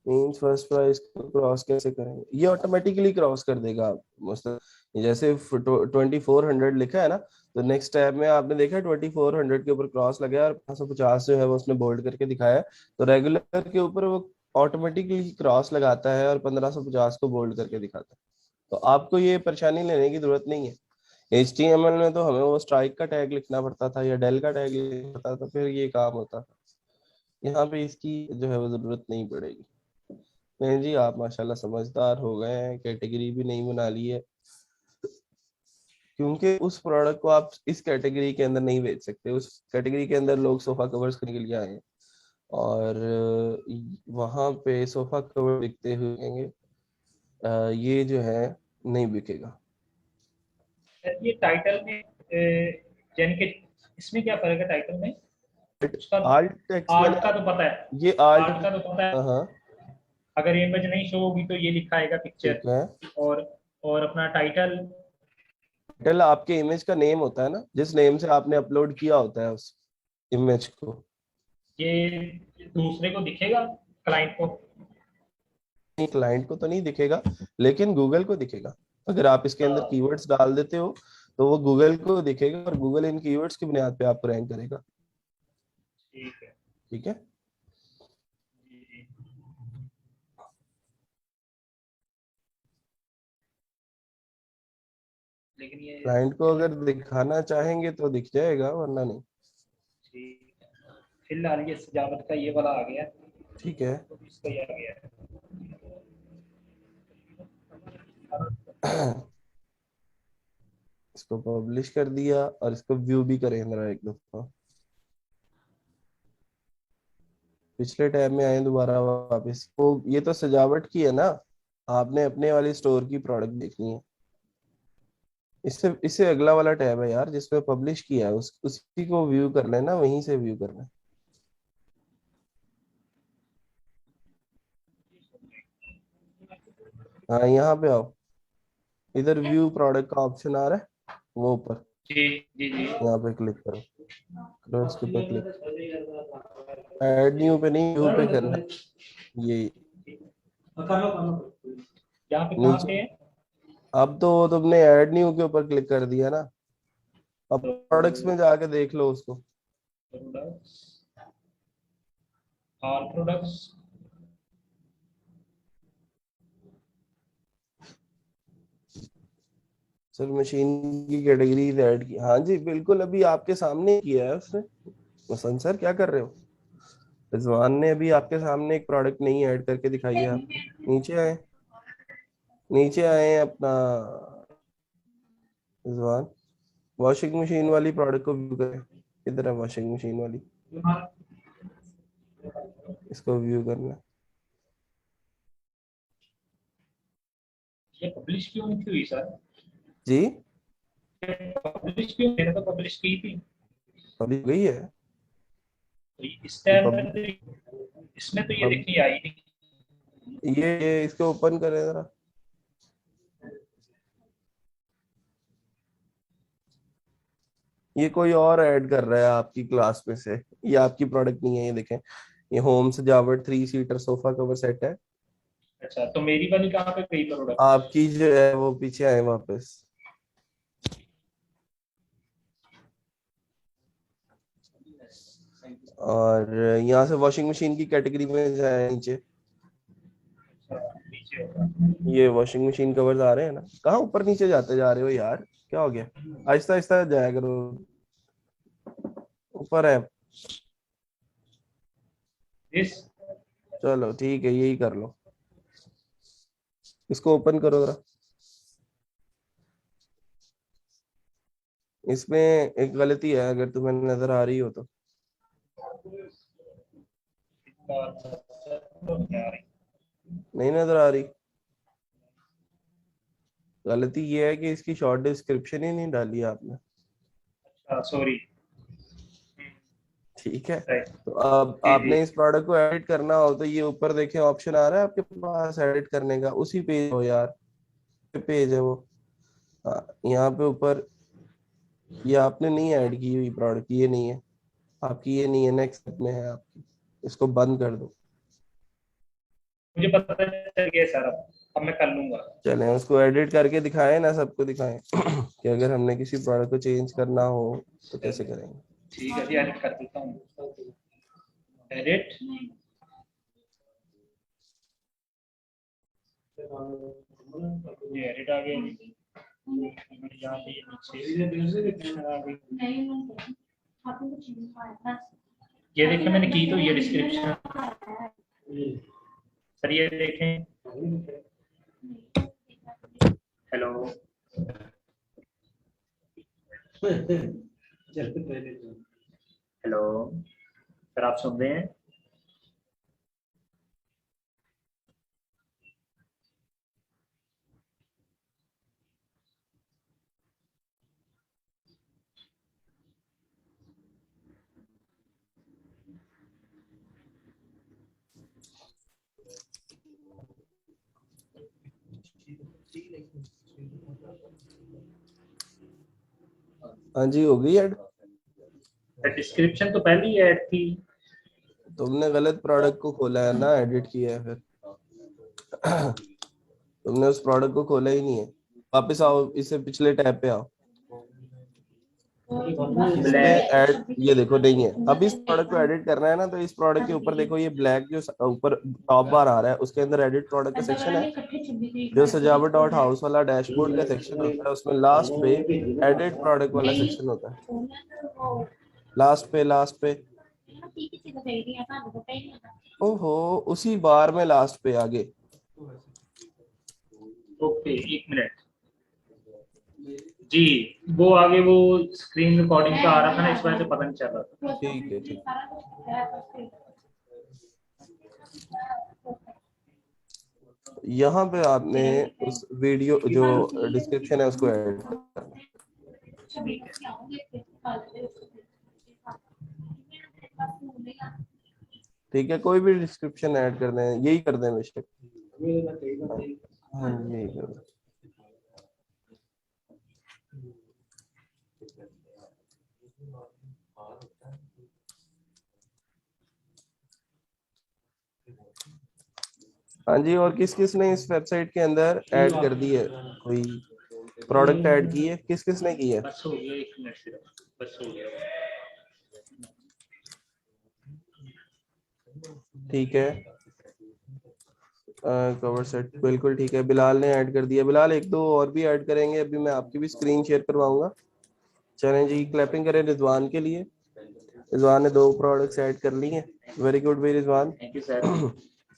मींस फर्स्ट प्राइस को क्रॉस कैसे करेंगे? ये ऑटोमेटिकली क्रॉस कर देगा आप मुस्तन, जैसे 2400 लिखा है ना, तो नेक्स्ट टैब में आपने देखा 2400 के ऊपर क्रॉस लगा है और 550 जो है वो उसने बोल्ड करके दिखाया है, तो रेगुलर के ऊपर वो ऑटोमेटिकली क्रॉस लगाता है और 1550 को बोल्ड करके दिखाता है। तो आपको ये परेशानी लेने की जरूरत नहीं है। HTML में तो हमें वो स्ट्राइक का टैग लिखना पड़ता था या डेल का टैग लिखना पड़ता था, फिर ये काम होता था। यहाँ पे इसकी जो है वो जरूरत नहीं पड़ेगी। नहीं जी, आप माशाल्लाह समझदार हो गए हैं, कैटेगरी भी नहीं बना ली है, क्योंकि उस प्रोडक्ट को आप इस कैटेगरी के अंदर नहीं बेच सकते। उस कैटेगरी के अंदर लोग सोफा कवर्स खरीदने के लिए आए हैं और वहां पे सोफा कवर बिकते हुए कहेंगे ये जो है नहीं बिकेगा। ये टाइटल में यानी कि इसमें क्या फर्क है टाइटल में? उसका आल्ट टेक्स्ट आर्ट का मैंने तो पता है, ये आर्ट आल्ट, का तो पता है। हाँ अगर इमेज नहीं शो होगी तो ये लिखा आएगा पिक्चर, ठीक है। और और अपना टाइटल। टाइटल आपके इमेज का नेम होता है ना, जिस नेम से आपने अपलोड किया होता है उस इमेज को। ये दूसरे को दिखेगा, क्लाइंट को? क्लाइंट को तो नहीं दिखेगा, लेकिन गूगल को दिखेगा। अगर आप इसके अंदर हाँ, कीवर्ड्स डाल देते हो तो वो गूगल को दिखेगा और गूगल इन कीवर्ड्स की बुनियाद पे आपको रैंक करेगा। ठीक है। ठीक है। जी जी। लेकिन ये क्लाइंट को अगर दिखाना चाहेंगे तो दिख जाएगा, वरना नहीं। ठीक है। फिलहाल ये सजावट का ये वाला आ गया, ठीक है। तो इसका ये आ गया। इसको पब्लिश कर दिया और इसको व्यू भी करें जरा एक दफा। पिछले टैब में आए दोबारा वापस। वो ये तो सजावट की है ना, आपने अपने वाली स्टोर की प्रोडक्ट देखनी है। इससे इससे अगला वाला टैब है यार, जिसमें पब्लिश किया है, उसी को व्यू करना है ना, वहीं से व्यू करना है। हाँ यहाँ पे आओ, इधर व्यू प्रोडक्ट का ऑप्शन आ रहा है, वो ऊपर जी जी जी। यहाँ पे क्लिक करो, करो इसके ऊपर क्लिक। ऐड न्यू पे नहीं, व्यू पे करना है। ये यहाँ पे कहाँ पे नीचे, है? अब तो वो तुमने ऐड न्यू के ऊपर क्लिक कर दिया ना, अब प्रोडक्ट्स में जाके देख लो उसको। Products, all products. Sir machine की कैटेगरी ऐड की, हाँ जी बिल्कुल, अभी आपके सामने किया है उसने। वसंत सर क्या कर रहे हो? रिजवान ने अभी आपके सामने एक प्रोडक्ट नहीं ऐड करके दिखाई है आपको। नीचे आए, नीचे आए अपना रिजवान, वॉशिंग मशीन वाली प्रोडक्ट को व्यू करें। इधर है वॉशिंग मशीन वाली, इसको व्यू करना है। ये पब्लिश क्यों नहीं हुई सर? जी पब्लिश क्यों? मैंने तो पब्लिश की थी। अभी गई है। तो इसके ये अंदर इसमें तो ये पब देखनी आई नहीं। ये इसको ओपन करें जरा। ये कोई और ऐड कर रहा है आपकी क्लास में से, ये आपकी प्रोडक्ट नहीं है। ये देखें, ये होम सजावट 3 सीटर सोफा कवर सेट है। अच्छा, तो मेरी वाली कहाँ पे गई प्रोडक्ट? आपकी जो है वो पीछे आए वापस, और यहाँ से वॉशिंग मशीन की कैटेगरी में जाए नीचे। नीचे होगा। ये वॉशिंग मशीन कवर्स आ रहे हैं ना, कहाँ ऊपर नीचे जाते जा रहे हो यार, क्या हो गया? आहिस्ता आहिस्ता जाया करो, ऊपर है। इस चलो ठीक है, यही कर लो। इसको ओपन करो जरा। इसमें एक गलती है, अगर तुम्हें नजर आ रही हो तो। नहीं नजर आ रही? गलती ये है कि इसकी शॉर्ट डिस्क्रिप्शन ही नहीं डाली है आपने। सॉरी। ठीक है, राइट। तो अब जी जी। आपने इस प्रोडक्ट को एडिट करना हो तो ये ऊपर देखें ऑप्शन आ रहा है आपके पास एडिट करने का, उसी पेज हो यार, पेज है वो। हाँ, यहाँ पे ऊपर, ये आपने नहीं ऐड की हुई प्रोडक्ट, ये नहीं है आपकी, ये नहीं है, नेक्स्ट में है आपकी। इसको बंद कर दो। मुझे पता चल गया सर, अब मैं कर लूंगा। चलें उसको एडिट करके दिखाएं ना, सबको दिखाएं कि अगर हमने किसी प्रोडक्ट को चेंज करना हो तो कैसे करेंगे। ठीक है जी, एडिट कर देता हूँ। एडिट। ये एडिट आ गया जी, यहाँ पे नीचे description आ गई। ये देखें मैंने की तो ये डिस्क्रिप्शन सर, ये देखें। हेलो हेलो सर, आप सुन रहे हैं? हाँ जी, हो गई ऐड। सर डिस्क्रिप्शन तो पहले ही ऐड थी। तुमने गलत प्रोडक्ट को खोला है ना, एडिट किया है फिर। तुमने उस प्रोडक्ट को खोला ही नहीं है। वापस आओ, इससे पिछले टैब पे आओ। इसमें ऐड, ये देखो नहीं है। अब इस प्रोडक्ट को एडिट करना है ना, तो इस प्रोडक्ट के ऊपर देखो, ये ब्लैक जो ऊपर टॉप बार आ रहा है, उसके अंदर एडिट प्रोडक्ट का सेक्शन है। जो सजावट डॉट हाउस वाला डैशबोर्ड का सेक्शन होता है, उसमें लास्ट पे एडिट प्रोडक्ट वाला सेक्शन होता है। लास्ट पे ओहो, उसी बार में लास्ट पे आगे। ओके, एक मिनट जी, वो आगे वो स्क्रीन रिकॉर्डिंग का आ रहा था ना, इस वजह से पता नहीं चल रहा था। ठीक है, ठीक। यहाँ पे आपने उस वीडियो जो डिस्क्रिप्शन है उसको ऐड करना है। ठीक है, कोई भी डिस्क्रिप्शन ऐड कर दें, यही कर दें बेशक। हाँ, यही कर दें। हाँ जी, और किस किस ने इस वेबसाइट के अंदर ऐड कर दी है, कोई प्रोडक्ट ऐड की है, किस किस ने की है? बस हो गया, एक मिनट सिर्फ, बस हो गया। ठीक है, कवर सेट बिल्कुल ठीक है, बिलाल ने ऐड कर दिया। बिलाल एक दो और भी ऐड करेंगे, अभी मैं आपकी भी स्क्रीन शेयर करवाऊंगा। चलें जी, क्लैपिंग करें रिजवान के लिए। रिजवान ने 2 प्रोडक्ट्स ऐड कर ली हैं। वेरी गुड भाई Rizwan. Thank you sir.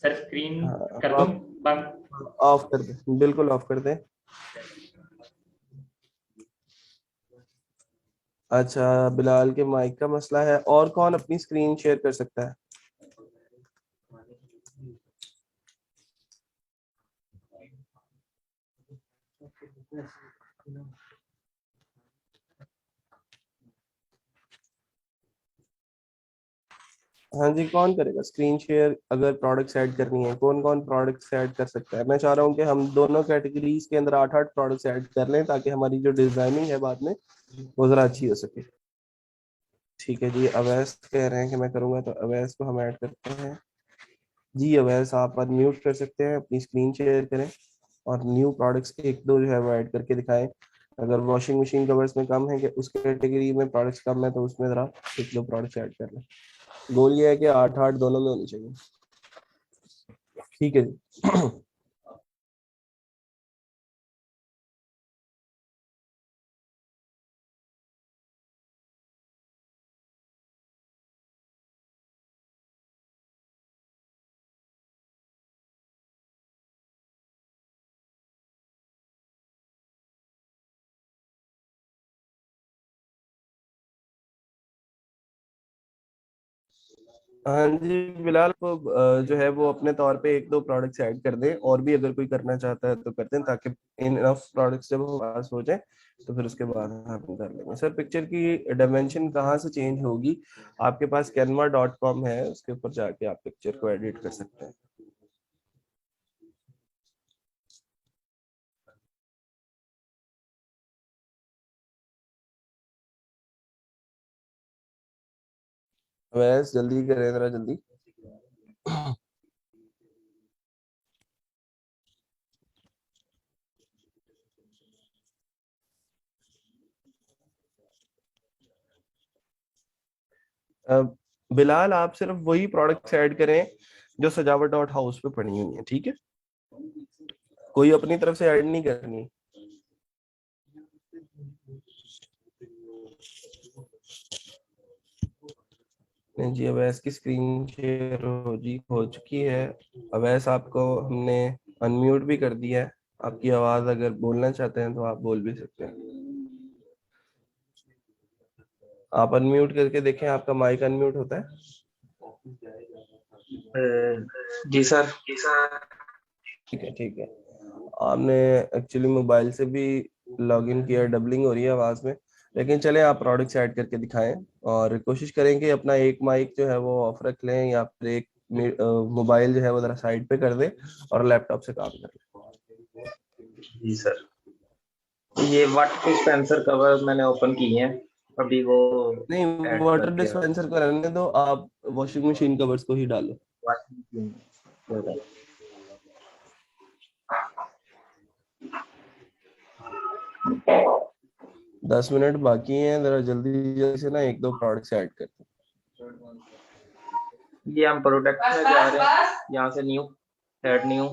Sir screen हाँ, कर दूं बंद? ऑफ कर दें, बिल्कुल ऑफ कर दें। अच्छा, बिलाल के माइक का मसला है। और कौन अपनी स्क्रीन शेयर कर सकता है? हाँ जी, कौन करेगा स्क्रीन शेयर? अगर प्रोडक्ट्स ऐड करनी है, कौन कौन प्रोडक्ट्स ऐड कर सकता है? मैं चाह रहा हूँ कि हम दोनों कैटेगरीज के अंदर 8-8 प्रोडक्ट्स ऐड कर लें, ताकि हमारी जो डिजाइनिंग है बाद में वो जरा अच्छी हो सके। ठीक है जी, अवैस कह रहे हैं कि मैं करूंगा, तो अवैस को हम ऐड करते हैं। जी अवैस, आप अनम्यूट कर सकते हैं, अपनी स्क्रीन शेयर करें और न्यू प्रोडक्ट्स एक दो जो है वो ऐड करके दिखाएं। अगर वॉशिंग मशीन कवर्स में कम है कि उस कैटेगरी में प्रोडक्ट्स कम है, तो उसमें जरा एक दो प्रोडक्ट्स ऐड कर लें। गोल ये है कि 8-8 दोनों में होनी चाहिए। ठीक है जी। हाँ जी, बिलाल को जो है वो अपने तौर पे एक दो प्रोडक्ट्स ऐड कर दें, और भी अगर कोई करना चाहता है तो कर दें, ताकि इनफ प्रोडक्ट्स जब हमारे पास हो जाए तो फिर उसके बाद हम कर लेंगे। सर पिक्चर की डायमेंशन कहाँ से चेंज होगी? आपके पास canva.com है, उसके ऊपर जाके आप पिक्चर को एडिट कर सकते हैं। वैसे जल्दी करें, जरा जल्दी। बिलाल, आप सिर्फ वही प्रोडक्ट्स ऐड करें जो सजावट डॉट हाउस पे पड़ी हुई है, ठीक है? कोई अपनी तरफ से ऐड नहीं करनी। नहीं जी, अवैस की स्क्रीन शेयर हो चुकी है। अवैस आपको हमने अनम्यूट भी कर दिया है। आपकी आवाज अगर बोलना चाहते हैं तो आप बोल भी सकते हैं। आप अनम्यूट करके देखें, आपका माइक अनम्यूट होता है। जी सर। ठीक है, ठीक है। आपने एक्चुअली मोबाइल से भी लॉगिन किया, डबलिंग हो रही है आवाज में, लेकिन चले आप प्रोडक्ट्स ऐड करके दिखाएं और कोशिश करें कि अपना एक माइक जो है वो ऑफ रख लें या फिर एक मोबाइल जो है वो जरा साइड पे कर दें और लैपटॉप से काम कर लें। जी सर, ये वाटर डिस्पेंसर कवर मैंने ओपन किए हैं, अभी वो नहीं, ऐड वाटर करके डिस्पेंसर को रहने दो, आप वॉशिंग मशीन कवर्स को ही डालो। Washing machine. 10 मिनट बाकी हैं, जरा जल्दी जल्दी से ना एक दो प्रोडक्ट्स ऐड करते हैं। ये हम प्रोडक्ट में जा रहे हैं, यहाँ से न्यू, ऐड न्यू।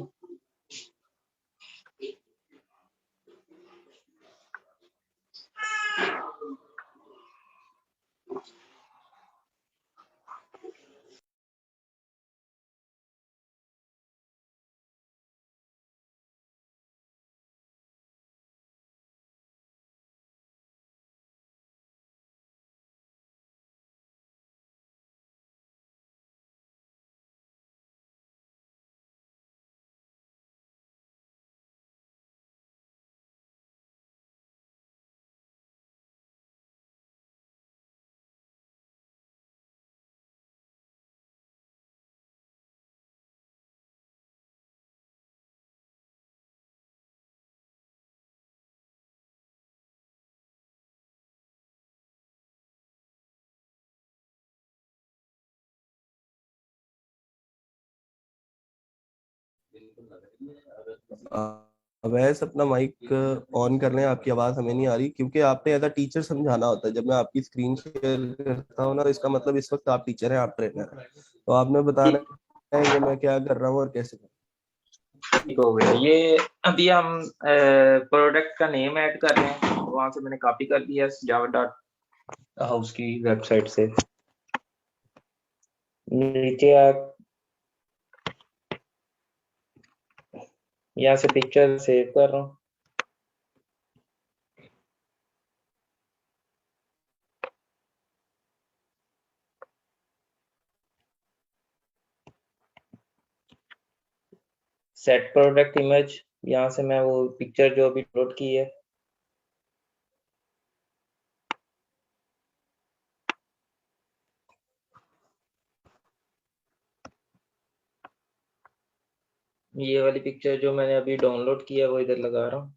अवैस अपना माइक ऑन कर लें, आपकी आवाज हमें नहीं आ रही, क्योंकि आपने एज अ टीचर समझाना होता है। जब मैं आपकी स्क्रीन शेयर करता हूँ ना, तो इसका मतलब इस वक्त आप टीचर हैं, आप ट्रेनर हैं, तो आपने बताना है कि मैं क्या कर रहा हूँ और कैसे कर ठीक हो गया ये। अभी हम प्रोडक्ट का नेम ऐड कर रहे हैं, वहां से मैंने कॉपी कर दिया जावा डॉट हाउस की वेबसाइट से। नीचे आप यहाँ से पिक्चर सेव कर रहा हूँ। सेट प्रोडक्ट इमेज, यहाँ से मैं वो पिक्चर जो अभी अपलोड की है, ये वाली पिक्चर जो मैंने अभी डाउनलोड किया वो इधर लगा रहा हूँ।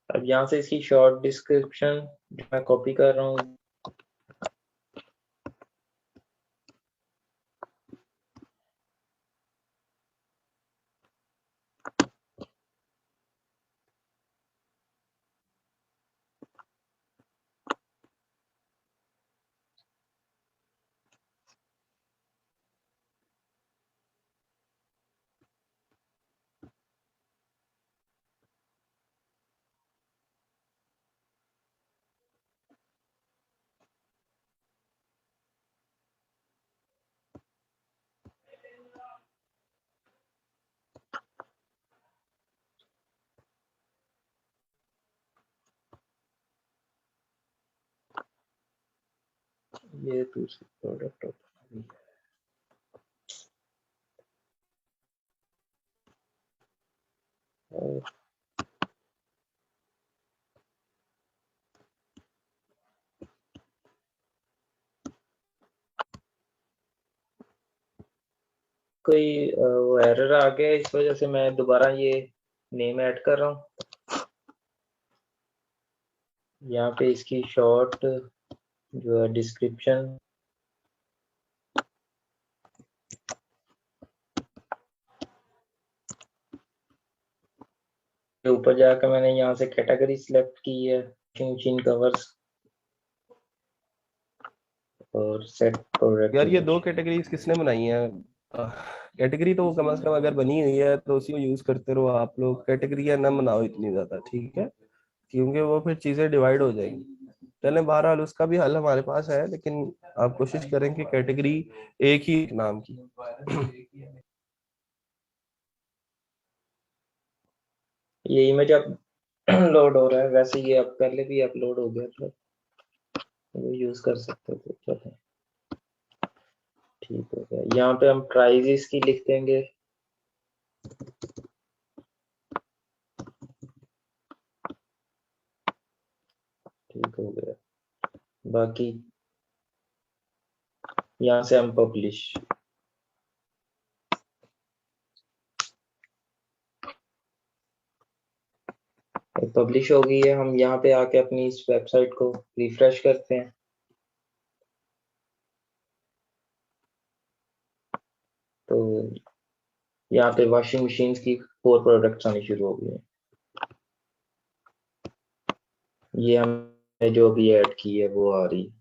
अब यहाँ से इसकी शॉर्ट डिस्क्रिप्शन जो मैं कॉपी कर रहा हूँ, ये दूसरी प्रोडक्ट और कोई वो एरर आ गया, इस वजह से मैं दोबारा ये नेम ऐड कर रहा हूँ। यहाँ पे इसकी शॉर्ट जो है डिस्क्रिप्शन, ऊपर जाकर मैंने यहाँ से कैटेगरी सिलेक्ट की है, मशीन कवर्स और सेट प्रोडक्ट। यार ये दो कैटेगरीज किसने बनाई है? कैटेगरी तो कम से कम अगर बनी हुई है तो उसी को यूज करते रहो आप लोग, कैटेगरियां ना बनाओ इतनी ज्यादा, ठीक है? क्योंकि वो फिर चीजें डिवाइड हो जाएंगी। चले बहरहाल उसका भी हल हमारे पास है, लेकिन आप कोशिश करें कि कैटेगरी एक ही नाम की। ये इमेज अब लोड हो रहा है, वैसे ये अब पहले भी अपलोड हो गया था, वो यूज कर सकते थे। चलो ठीक हो गया। यहाँ पे हम प्राइजेस की लिख देंगे। ठीक हो गया। बाकी यहाँ से हम पब्लिश, पब्लिश हो गई है। हम यहाँ पे आके अपनी इस वेबसाइट को रिफ्रेश करते हैं, तो यहाँ पे वॉशिंग मशीन की 4 प्रोडक्ट्स आनी शुरू हो गई हैं। ये हमने जो भी ऐड की है वो आ रही है।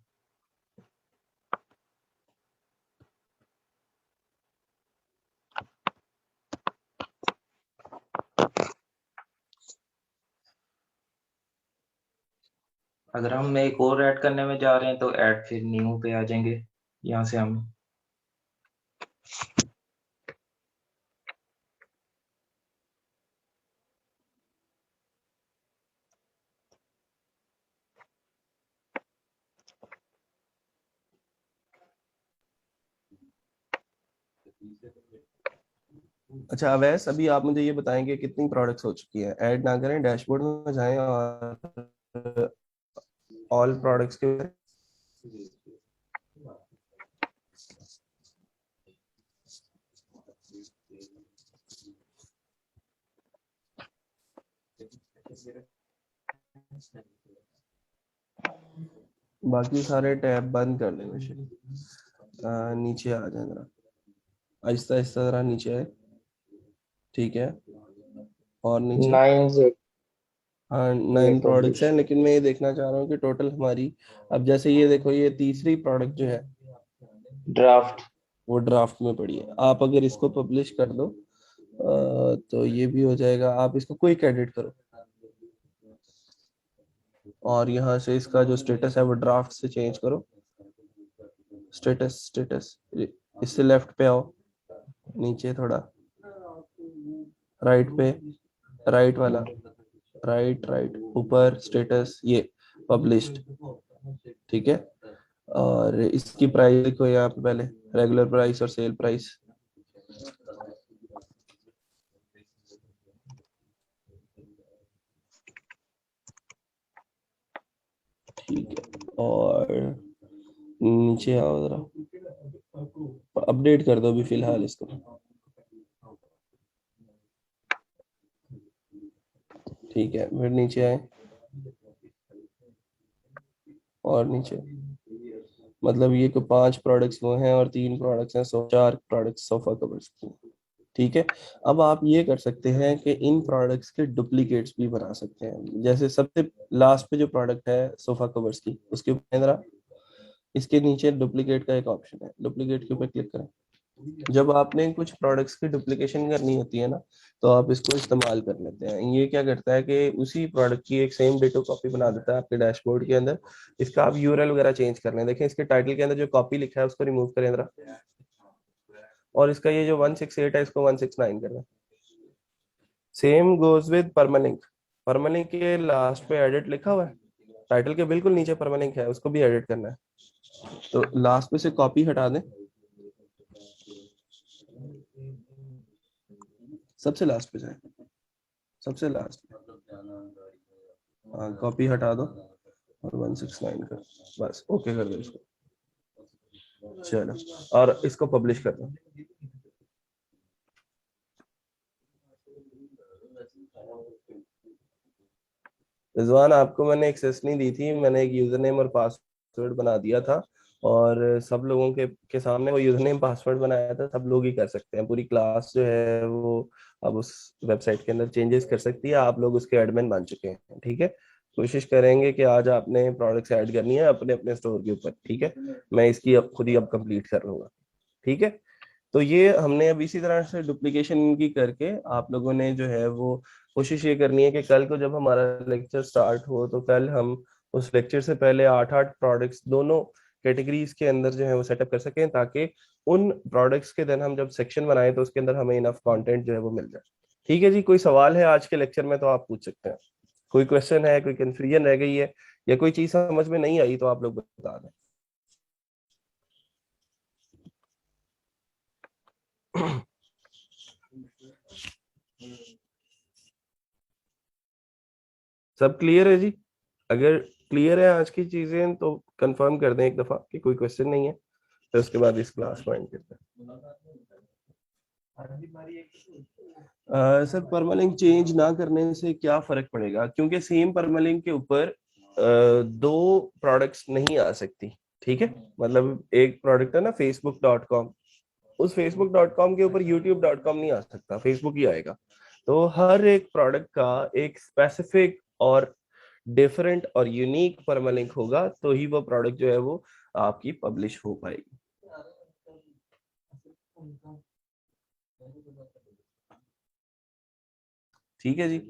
अगर हम एक और ऐड करने में जा रहे हैं तो ऐड फिर न्यू पे आ जाएंगे। यहाँ से हम अच्छा अवैस, अभी आप मुझे ये बताएंगे कितनी प्रोडक्ट्स हो चुकी है? ऐड ना करें, डैशबोर्ड में जाएं और ऑल प्रोडक्ट्स के, बाकी सारे टैब बंद कर लेना चाहिए। नीचे आ जाए जरा, आहिस्ता आहिस्ता जरा नीचे आए, ठीक है? और नीचे, 9 हाँ ये 9 प्रोडक्ट्स पब्लिश हैं, लेकिन मैं ये देखना चाह रहा हूँ कि टोटल हमारी, अब जैसे ये देखो ये तीसरी प्रोडक्ट जो है ड्राफ्ट। वो ड्राफ्ट में पड़ी है। आप अगर इसको पब्लिश कर दो तो ये भी हो जाएगा। आप इसको क्विक एडिट करो और यहाँ से इसका जो स्टेटस है वो ड्राफ्ट से चेंज करो। स्टेटस स्टेटस, इससे लेफ्ट पे आओ, नीचे थोड़ा, राइट पे, राइट वाला, राइट राइट ऊपर स्टेटस, ये पब्लिश्ड, ठीक है? और इसकी प्राइस लिखो यहाँ पे पहले, रेगुलर प्राइस और सेल प्राइस। ठीक है, और नीचे आओ जरा, अपडेट कर दो अभी फिलहाल इसको। ठीक है, फिर नीचे आए और नीचे, मतलब ये को 5 प्रोडक्ट्स वो हैं और 3 प्रोडक्ट्स हैं, 4 प्रोडक्ट्स सोफा कवर्स की। ठीक है, अब आप ये कर सकते हैं कि इन प्रोडक्ट्स के डुप्लीकेट्स भी बना सकते हैं। जैसे सबसे लास्ट पे जो प्रोडक्ट है सोफा कवर्स की, उसके ऊपर जरा, इसके नीचे डुप्लीकेट का एक ऑप्शन है, डुप्लीकेट के ऊपर क्लिक करें। जब आपने कुछ प्रोडक्ट्स की डुप्लीकेशन करनी होती है ना, तो आप इसको इस्तेमाल कर लेते हैं। ये क्या करता है कि उसी प्रोडक्ट की एक सेम डिटो कॉपी बना देता है आपके डैशबोर्ड के अंदर। इसका आप यूआरएल वगैरह चेंज कर लें, देखें इसके टाइटल के अंदर जो कॉपी लिखा है उसको रिमूव करें जरा, और इसका ये जो 168 है इसको 169 कर दें। Same goes with permalink. Permalink के लास्ट पे एडिट लिखा हुआ है, टाइटल के बिल्कुल नीचे परमालिंक है, उसको भी एडिट करना है। तो लास्ट पे से कॉपी हटा दें, सबसे लास्ट पे जाए, सबसे लास्ट पे, हाँ कॉपी हटा दो और 169 कर, बस ओके कर दो इसको। चलो, और इसको पब्लिश कर दो। रिजवान, आपको मैंने एक्सेस नहीं दी थी, मैंने एक यूजर नेम और पासवर्ड बना दिया था, और सब लोगों के सामने वो यूजर नेम पासवर्ड बनाया था, सब लोग ही कर सकते हैं, पूरी क्लास जो है वो अब उस वेबसाइट के अंदर चेंजेस कर सकती है, आप लोग उसके एडमिन बन चुके हैं, ठीक है। कोशिश करेंगे कि आज आपने प्रोडक्ट्स ऐड करनी है अपने अपने स्टोर के ऊपर, ठीक है। मैं इसकी अब खुद ही अब कंप्लीट कर लूंगा, ठीक है। तो ये हमने अब इसी तरह से डुप्लीकेशन इनकी करके आप लोगों ने जो है वो कोशिश ये करनी है कि कल को जब हमारा लेक्चर स्टार्ट हो तो कल हम उस लेक्चर से पहले 8-8 प्रोडक्ट्स दोनों कैटेगरीज के अंदर जो है वो सेटअप कर सकें, ताकि उन प्रोडक्ट्स के दिन हम जब सेक्शन बनाए तो उसके अंदर हमें इनफ कंटेंट जो है वो मिल जाए। ठीक है जी, कोई सवाल है आज के लेक्चर में तो आप पूछ सकते हैं, कोई क्वेश्चन है, कोई कंफ्यूजन रह गई है या कोई चीज समझ में नहीं आई तो आप लोग बता दें। सब क्लियर है जी? अगर क्लियर है आज की चीजें तो कंफर्म कर दें एक दफा कि कोई क्वेश्चन नहीं है, तो उसके बाद इस क्लास को एंड करते हैं। सर, परमालिंक चेंज ना करने से क्या फर्क पड़ेगा? क्योंकि सेम परमालिंक के ऊपर दो प्रोडक्ट्स नहीं आ सकती, ठीक है। मतलब एक प्रोडक्ट है ना facebook.com, उस facebook.com के ऊपर youtube.com नहीं आ सकता, फेसबुक ही आएगा। तो हर एक प्रोडक्ट का एक स्पेसिफिक और डिफरेंट और यूनिक परमालिंक होगा, तो ही वो प्रोडक्ट जो है वो आपकी पब्लिश हो पाएगी। ठीक है जी,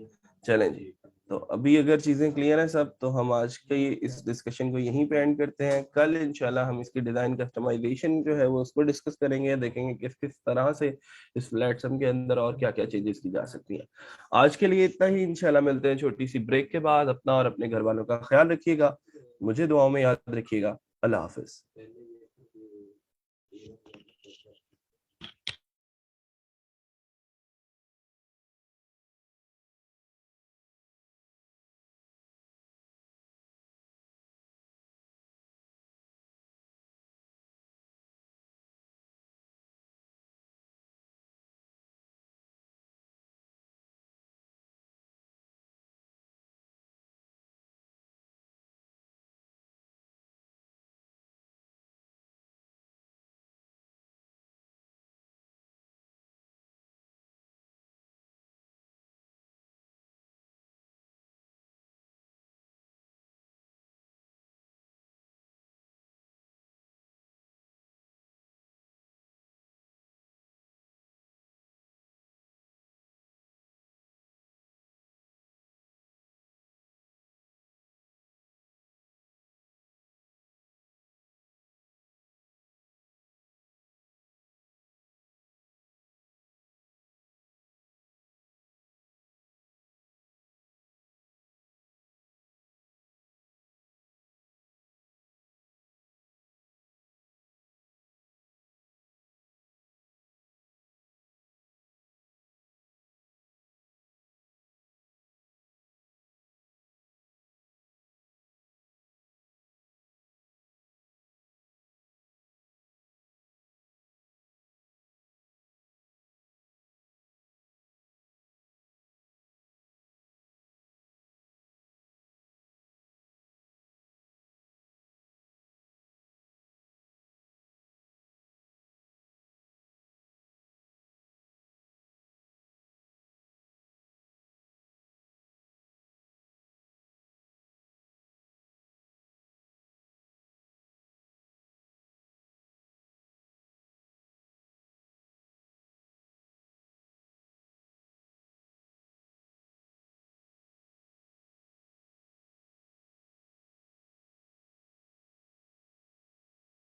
चलें जी। तो अभी अगर चीजें क्लियर हैं सब, तो हम आज के इस डिस्कशन को यहीं पे एंड करते हैं। कल इंशाल्लाह हम इसकी डिजाइन कस्टमाइजेशन जो है वो उसको डिस्कस करेंगे, देखेंगे किस किस तरह से इस प्लेटफॉर्म के अंदर और क्या क्या चेंजेस की जा सकती हैं। आज के लिए इतना ही, इंशाल्लाह मिलते हैं छोटी सी ब्रेक के बाद। अपना और अपने घर वालों का ख्याल रखिएगा, मुझे दुआओं में याद रखिएगा। अल्लाह हाफिज।